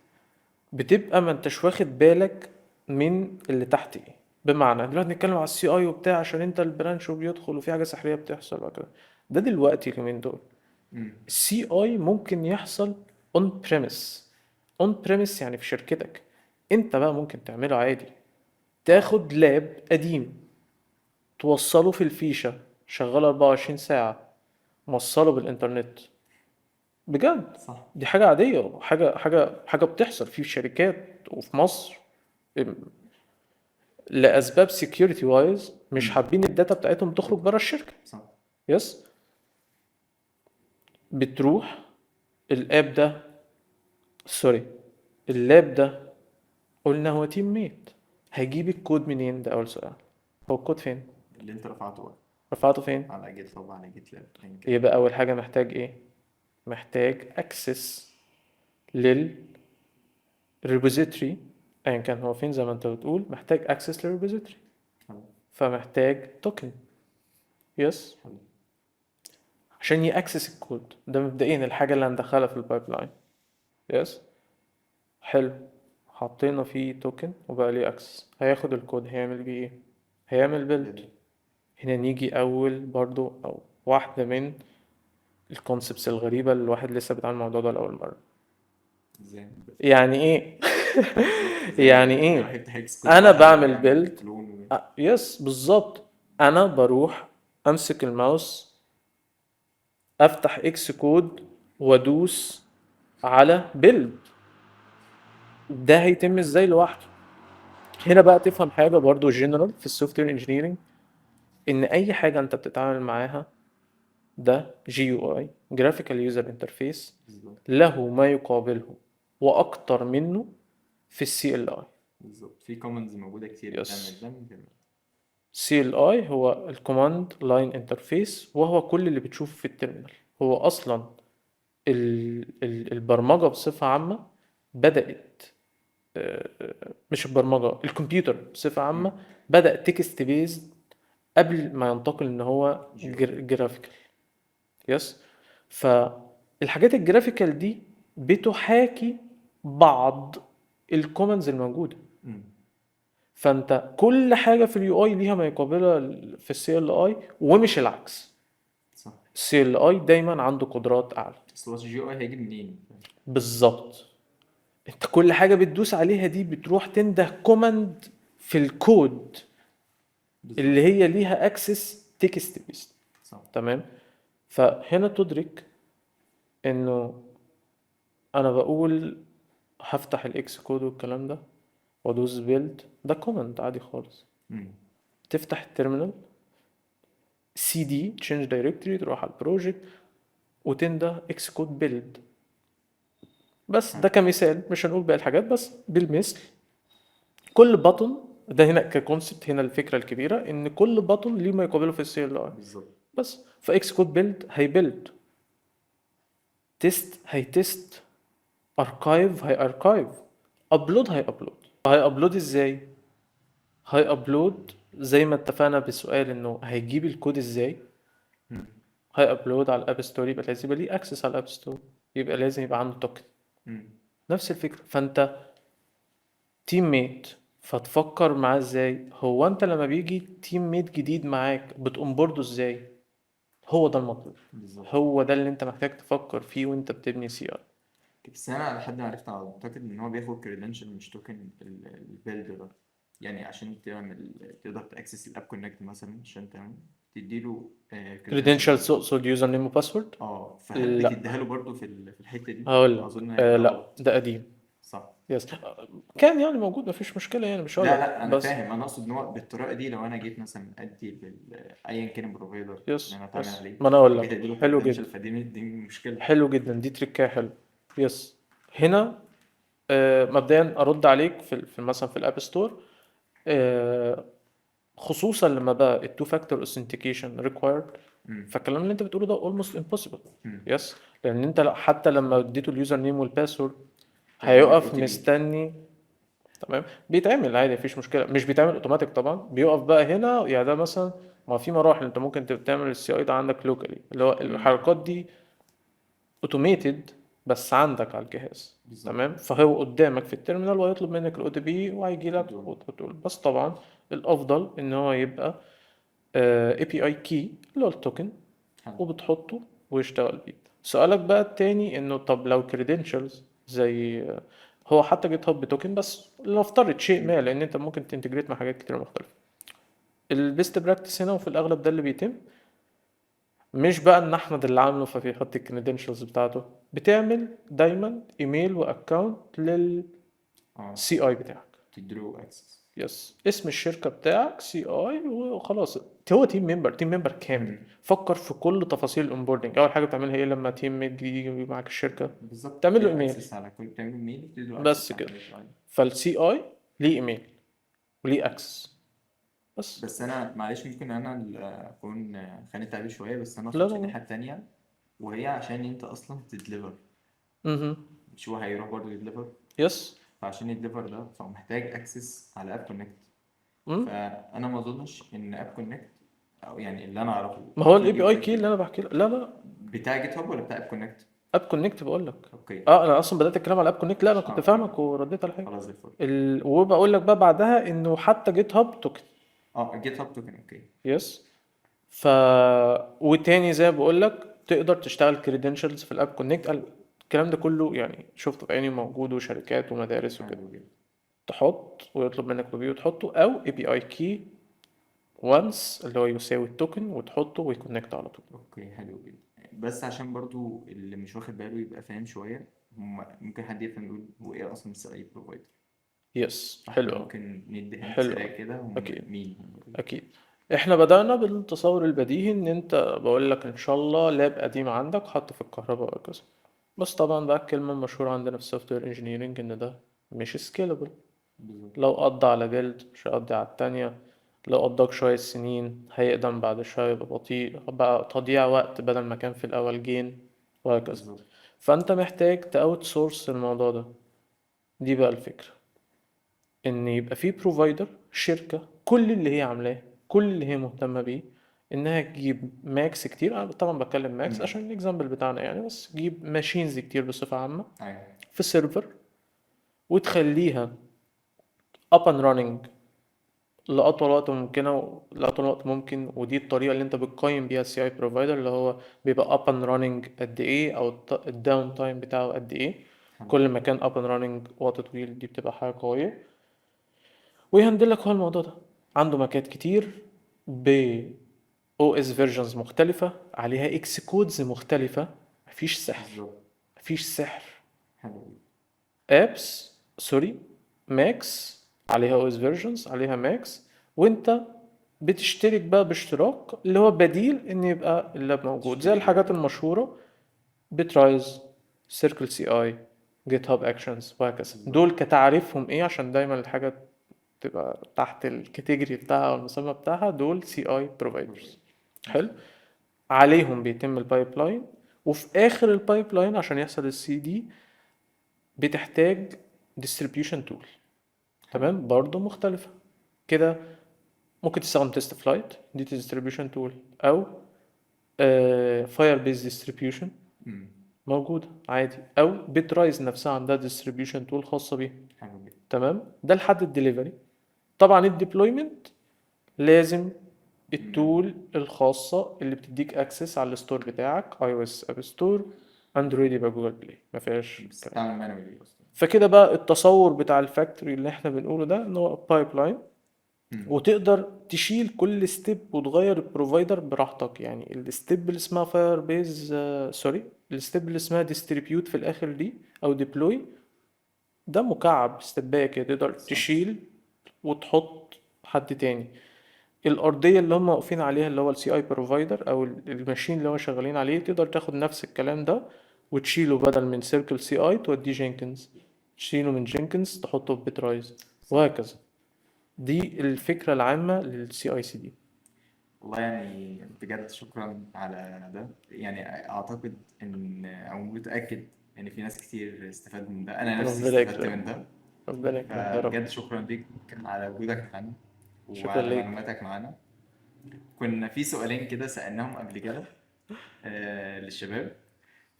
بتبقى ما انتش واخد بالك من اللي تحت ايه. بمعنى دلوقتي نتكلم على السي اي وبتاع، عشان انت البرانش وبيدخل وفي حاجه سحريه بتحصل وكده. ده دلوقتي اليومين دول امم. السي اي ممكن يحصل اون بريمس. اون بريمس يعني في شركتك انت بقى، ممكن تعمله عادي. تاخد لاب قديم، توصله في الفيشه شغال 24 ساعه، موصله بالانترنت. بجد صح. دي حاجه عاديه، حاجه بتحصل في شركات وفي مصر. لاسباب سكيورتي وايز مش امم. حابين الداتا بتاعتهم تخرج بره الشركه. صح. يس. بتروح الاب ده، سوري، اللاب ده قلنا هو تيم ميت، هيجيب الكود منين؟ ده اول سؤال. هو الكود فين؟ اللي انت رفعته بقى رفعته فين؟ على جيت هاب، على جيت لاب، ايا كان. يبقى اول حاجه محتاج ايه؟ محتاج اكسس للريبوزيتوري، ايا كان هو فين. زي ما انت بتقول محتاج اكسس للريبوزيتوري، حلو. فمحتاج توكن. يس. حلو. عشان يأكسس الكود ده مبدئيا الحاجة اللي هندخلها في البايب لاين. يس. حلو. حطينا فيه توكن وبقى ليه اكسس، هياخد الكود هيعمل بيه ايه؟ هيعمل بيلد. هنا نيجي اول برضو او واحدة من الكونسبتس الغريبة اللي الواحد لسه بيتعامل مع الموضوع ده لأول مرة. ازاي؟ يعني ايه؟ ازاي يعني يعني ايه؟ واحد هيكس كود انا لوحده بعمل ويعمل بيلد. كلون يس بالظبط. انا بروح امسك الماوس، افتح اكس كود وادوس على بيلد. ده هيتم ازاي لوحده؟ هنا بقى تفهم حاجة برضو جنرال في السوفت وير انجينيرنج، ان اي حاجة انت بتتعامل معاها ده جي يو اي، جرافيكال يوزر انترفيس، بالظبط. له ما يقابله واكتر منه في السي ال اي. بالظبط، في كومنز موجودة كتير يس. بتعمل ده من غير. سي ال اي هو الكوماند لاين انترفيس، وهو كل اللي بتشوفه في التيرمينال. هو اصلا البرمجة بصفة عامة بدأت، مش البرمجة، الكمبيوتر بصفة عامة بدأ تكست بيز قبل ما ينتقل ان هو جرافيكال. يس. فالحاجات الجرافيكال دي بتحاكي بعض الكومنز الموجودة. امم. فانت كل حاجة في اليو اي ليها ما يقابلها في السي ال اي، ومش العكس. صح. السي ال اي دايما عنده قدرات اعلى. اصل هو الجي او اي هيجي منين؟ بالظبط. انت كل حاجة بتدوس عليها دي بتروح تنده كوماند في الكود بالظبط. اللي هي ليها اكسس تكست بيست. صح. تمام. فهنا تدرك انه انا بقول هفتح الاكس كود والكلام ده وادوس بيلد، ده كوماند عادي خالص. امم. تفتح التيرمينال، سي دي تشينج دايركتوري، تروح على البروجكت وتنده اكس كود بيلد. بس ده كمثال، مش هنقول باقي الحاجات، بس بالمثل كل بutton ده هنا ككونسبت. هنا الفكره الكبيره ان كل بutton ليه ما يقابله في السي ال اي. بالظبط. بس فاكس كود بيلد هيبيلد تيست هيتست، اركايف هياركايف، ابلود هيابلود ازاي؟ هيابلود زي ما اتفقنا بسؤال انه هيجيب الكود ازاي. مم. هيابلود على الاب ستور، يبقى لازم يبقى ليه اكسس على الاب ستور، يبقى لازم يبقى عنده توكن. مم. نفس الفكرة. فانت تيم ميت، فتفكر معاه ازاي. هو انت لما بيجي تيم ميت جديد معاك بتأونبورده ازاي؟ هو ده المطلوب، بالظبط. هو ده اللي انت محتاج تفكر فيه وانت بتبني سي اي. بس انا على حد ما عرفت اعتقد ان هو بياخد كريدنشال مش توكن البيلد ده. يعني عشان تعمل تقدر تاكسس الاب كونكت مثلا عشان تعمل تديله كريدنشال credentials معين. تقصد يوزر نيم وباسورد؟ اه فهل لا، بتديها له برضه في الحته دي؟ هقول لك اظن هيبقى ده لا غلط. ده قديم. صح. يس، كان يعني موجود مفيش مشكلة يعني، مش هقول لا لك لا انا بس. فاهم، انا اقصد ان هو بالطريقه دي لو انا جيت مثلا ادي ايا كان البروفايدر اللي يس انا اتعامل يس، عليه ما انا اقول وجيت لك اديله حلو كريدنشال، جدا. فدي مشكله. حلو جدا، دي تريكاية حلو. يس. هنا مبدئيا ارد عليك في مثلا في الاب ستور، خصوصا لما بقى التو فاكتور اوثنتيكيشن ريكوايرد، امم. فالكلام اللي انت بتقوله ده almost impossible. امم. يس، لان انت حتى لما اديته اليوزر نيم والباسورد هيجيب لك او هيقف تي بي. مستني. تمام، بيتعمل عادي مفيش مشكله، مش بيتعمل اوتوماتيك طبعا، بيقف بقى هنا يعني. ده مثلا ما في مراحل، انت ممكن تعمل السي اي ده عندك لوكالي، اللي هو امم. الحركات دي اوتوميتد بس عندك على الجهاز. بالظبط. تمام، فهو قدامك في التيرمينال وهيطلب منك الاو تي بي وهيجي لك دول. وتقول. بس طبعا الافضل ان هو يبقى اي بي اي كي اللي هو التوكن، حلو. وبتحطه ويشتغل بيه. سؤالك بقى التاني انه طب لو كريدنشالز زي هو حتى جيت هاب بتوكن، بس لنفترض شيء امم. ما، لان انت ممكن تنتجريت مع حاجات كتير مختلفه. البيست براكتس هنا وفي الاغلب ده اللي بيتم، مش بقى ان احمد اللي عامله فبيحط الكريدنشالز بتاعته، بتعمل دايما ايميل واكونت للسي اه اي بتاعك. تديله اكسس. يس، اسم الشركة بتاعك سي اي وخلاص. هو تيم ممبر كامل. امم. فكر في كل تفاصيل الاونبوردنج. اول حاجة بتعملها ايه لما تيم ميت جديد يجي معاك الشركة؟ بالظبط، تعمل له تديله ايميل. اكسس على كل، بتعمل ميل تديله بس اكسس على كده. كل الكلاينت. فالسي اي ليه ايميل وليه اكسس بس. بس انا معلش ممكن انا اكون خانت عليه شويه، بس انا لا اقصد لا في لا. الناحيه التانيه، وهي عشان انت اصلا تدليفر. اها. مش هو هيروح برضه يدليفر؟ يس. فعشان يدليفر ده فهو محتاج اكسس على اب كونكت. امم. فانا ما اظنش ان اب كونكت، او يعني اللي انا اعرفه ما ان هو في الاي اي بي بي اي اي كي اللي كي انا بحكي لك. لا لا. بتاع جيت هاب ولا بتاع اب كونكت. اب كونكت بقول لك. اوكي. اه انا اصلا بدات الكلام على اب كونكت، لا انا اه كنت اوكي. فاهمك ورديت على حاجه. خلاص زي الفل. وبقول لك بقى بعدها انه حتى جيت هاب توكن. اه جيت هاب توكن اوكي. يس. ف وتاني زي ما بقول لك تقدر تشتغل كريدنشالز في الاب كونكت. الكلام ده كله يعني شفته بعيني، موجود وشركات ومدارس وكده. حلو جدا. تحط ويطلب منك لوبي وتحطه، او اي بي اي كي وانس اللي هو يساوي التوكن وتحطه ويكونكت على طول. اوكي حلو جدا. بس عشان برضو اللي مش واخد باله يبقى فاهم شويه، هم ممكن حد يفهم يقول هو ايه اصلا السي اي بروفايدر. يس، فاحنا حلو أوي. ممكن ندي هنت حلو سريع أوي. كده هم اكيد. مين هم دول. اكيد. احنا بدأنا بالتصور البديهي ان انت بقول لك ان شاء الله لاب قديم عندك حط في الكهرباء وهكذا. بس طبعا بقى الكلمة المشهورة عندنا في السوفت وير انجينيرنج ان ده مش سكيلبل. بالظبط. لو قضى على بيلد مش هيقضي على التانية. لو قضاك شوية سنين هيقدم بعد شوية، يبقى بطيء بقى، تضييع وقت بدل ما كان في الأول جين، وهكذا. بالظبط. فأنت محتاج تأوت سورس الموضوع ده. دي بقى الفكرة، ان يبقى في بروفايدر، شركة كل اللي هي عاملاه، كل اللي هي مهتمة بيه انها تجيب ماكس كتير. انا طبعا بتكلم ماكس امم. عشان الاكزامبل بتاعنا يعني، بس تجيب ماشينز كتير بصفة عامة ايوه. في سيرفر، وتخليها up and running لأطول وقت ممكنة، لأطول وقت ممكن. ودي الطريقة اللي انت بتقيم بيها السي اي بروفايدر، اللي هو بيبقى up and running قد ايه، او الداون تايم بتاعه قد ايه. حلو. كل ما كان up and running وقت طويل دي بتبقى حاجة قوية. ويهندل لك هو الموضوع ده. عنده ماكات كتير ب او اس فيرجنز مختلفة عليها اكس كودز مختلفة. مفيش سحر. بالظبط. مفيش سحر. حلو جدا. ابس سوري، ماكس عليها او اس فيرجنز عليها ماكس، وانت بتشترك بقى باشتراك اللي هو بديل ان يبقى اللاب موجود، زي تشتري الحاجات لاب. المشهورة بترايز، سيركل سي اي، جيت هاب اكشنز وهكذا. بالظبط. دول كتعريفهم ايه عشان دايما الحاجة تبقى تحت الكاتيجوري بتاعها والمسمى بتاعها. دول سي اي بروفايدرز. بروفايدر. حلو. مظبوط. عليهم بيتم البايب لاين، وفي اخر البايب لاين عشان يحصل السي دي بتحتاج distribution tool. حلو. تمام، برضو مختلفة كده. ممكن تستخدم تيست فلايت دي distribution tool، او فاير بيز distribution مم. موجودة عادي، او بيترايز نفسها عندها distribution tool خاصة بيها. حلو جدا. تمام، ده لحد الدليفري. طبعا الديبلويمنت لازم التول الخاصة اللي بتديك اكسس على الستور بتاعك، اي او اس اب ستور، اندرويد يبقى جوجل بلاي، ما فيهاش بس كلام. بتعمل مانوالي اصلا. فكده بقى التصور بتاع الفاكتوري اللي احنا بنقوله ده ان هو بايب لاين، مم. وتقدر تشيل كل ستيب وتغير البروفايدر براحتك. يعني الستيب اللي اسمها فاير بيز، سوري، الستيب اللي اسمها ديستريبيوت في الاخر دي او ديبلوي، ده مكعب ستيبايه كده تقدر صح. تشيل وتحط حد تاني. الارضيه اللي هم واقفين عليها اللي هو السي اي بروفايدر او الماشين اللي هم شغالين عليه، تقدر تاخد نفس الكلام ده وتشيله، بدل من سيركل سي اي توديه جينكنز، تشيله من جينكنز تحطه في بيترايز، صح. وهكذا. دي الفكره العامه للسي اي سي دي. والله يعني بجد شكرا على ده. يعني اعتقد ان او متاكد ان في ناس كتير استفادوا من ده، انا نفسي ربنا استفدت من يكرمك، ده. ربنا يكرمك يا رب. فبجد شكرا ليك على وجودك معانا شكرا وعلى ليك. معلوماتك معانا. كنا في سؤالين كده سألناهم قبل كده للشباب،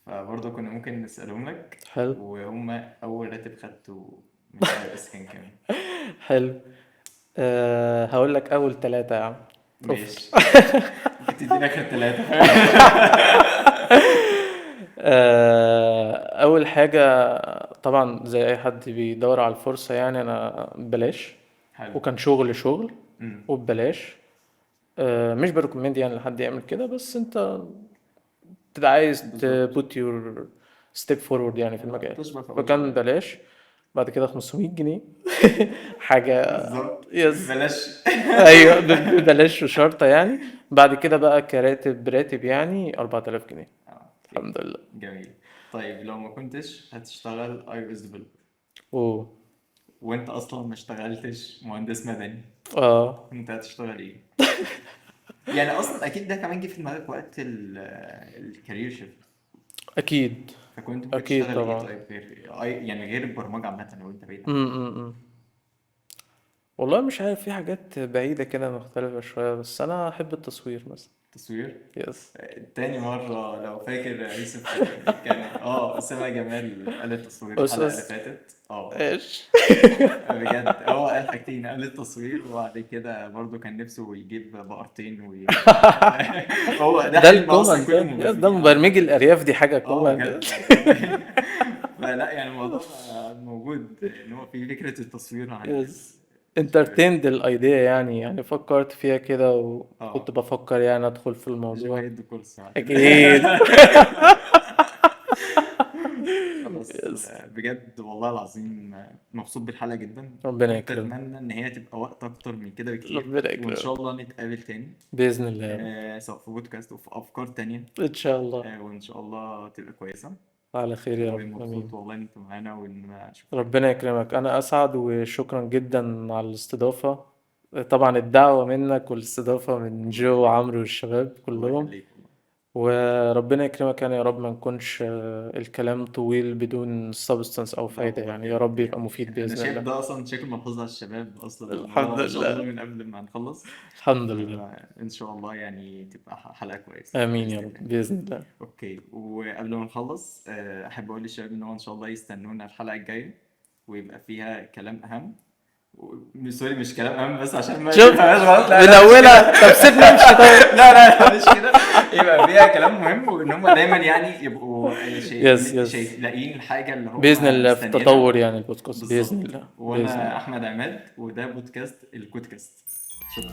فبرضه كنا ممكن نسألهم لك. حلو. وهم أول راتب خدته من اي اس كان كام؟ حلو. هقول لك اول ثلاثة يا عم. اوف. ماشي. ممكن تدينا آخر ثلاثة. اول حاجة طبعا زي اي حد بيدور على الفرصة، يعني انا ببلاش، حلو. وكان شغل امم. وببلاش. مش بريكومند يعني لحد يعمل كده، بس انت تبقى عايز بالظبط. put your step forward يعني في المجال. تشبه في أول فكان شغلانة. ببلاش. بعد كده 500 جنيه. حاجة. بالظبط يس. بلاش. ايوه، ببلاش وشرطة يعني. بعد كده بقى راتب يعني 4000 جنيه. اوكي. الحمد لله. جميل. طيب لو ما كنتش هتشتغل اي او اس ديفلوبر اوه. وانت اصلا ما اشتغلتش مهندس مدني، اه. كنت هتشتغل ايه؟ يعني اصلا اكيد ده كمان جه في دماغك وقت الكارير شيفت، اكيد. فكنت ممكن اكيد تشتغل ايه طبعا. طيب غير يعني غير البرمجه عامه لو انت بعيد عنها؟ امم. والله مش عارف، في حاجات بعيدة كده مختلفة شوية، بس انا احب التصوير مثلا. تصوير. يس. تاني مرة لو فاكر يا يوسف، كان أسامة جمال قال التصوير اس الحلقة اللي اس. فاتت. ايش. بجد هو قال حاجتين، قال التصوير وبعد كده برضه كان نفسه يجيب بقرتين هو ده ده حلم اصلا الكومن كل ده، يس، ده المبرمجين عامة. مبرمجي الارياف، دي حاجة كومن. بجد فلا يعني الموضوع موجود ان هو في فكرة التصوير عند يس. الشباب. انترتيند الايديا يعني فكرت فيها كده، وكنت اه بفكر يعني ادخل في جو الموضوع. هيدي كورس بعد كده. اكيد. خلاص. يس. بجد والله العظيم مبسوط بالحلقة جدا. ربنا كنت يكرمك. أتمنى إن هي تبقى وقت أكتر من كده بكتير، ربنا وإن شاء يكرمك. الله نتقابل تاني بإذن الله يا رب. سواء في بودكاست وفي أفكار تانية. إن شاء الله. وإن شاء الله تبقى كويسة. على خير يا رب، ومبسوط آمين. والله إن أنت معانا وإن أنا أشوفك. ربنا يكرمك، أنا أسعد، وشكرا جدا على الاستضافة. طبعا الدعوة منك والاستضافة من الله جو يخليك. وعمرو والشباب الله كلهم. يخليك والله. وربنا يكرمك يعني، يا رب ما نكونش الكلام طويل بدون سبستانس أو لا فايدة، والله يعني يا بجد رب يبقى يعني مفيد أنا بإذن شايف الله. ده أصلا شكل ملحوظ على الشباب أصلا، إن الحمد هو ما شاء الله لله. من قبل ما نخلص. الحمد لله. إن شاء الله يعني تبقى حلقة كويسة آمين يا بإذن رب الله. بإذن الله. اوكي. وقبل ما نخلص احب اقول للشباب ان هو ان شاء الله يستنونا الحلقه الجايه ويبقى فيها كلام اهم. سوري مش كلام اهم بس عشان ما شوف، تفهمهاش غلط، لا من لا مش أولها. كده. طب سيبني أمشي طيب. لا مش كده. يبقى فيها كلام مهم وان هم دايما يعني يبقوا يس يس. شايف لاقيين الحاجه اللي هم بإذن الله في مستنيينها. تطور يعني البودكاست بإذن بالظبط. الله بإذن وانا الله. احمد عماد وده بودكاست الكودكاست. شكرا.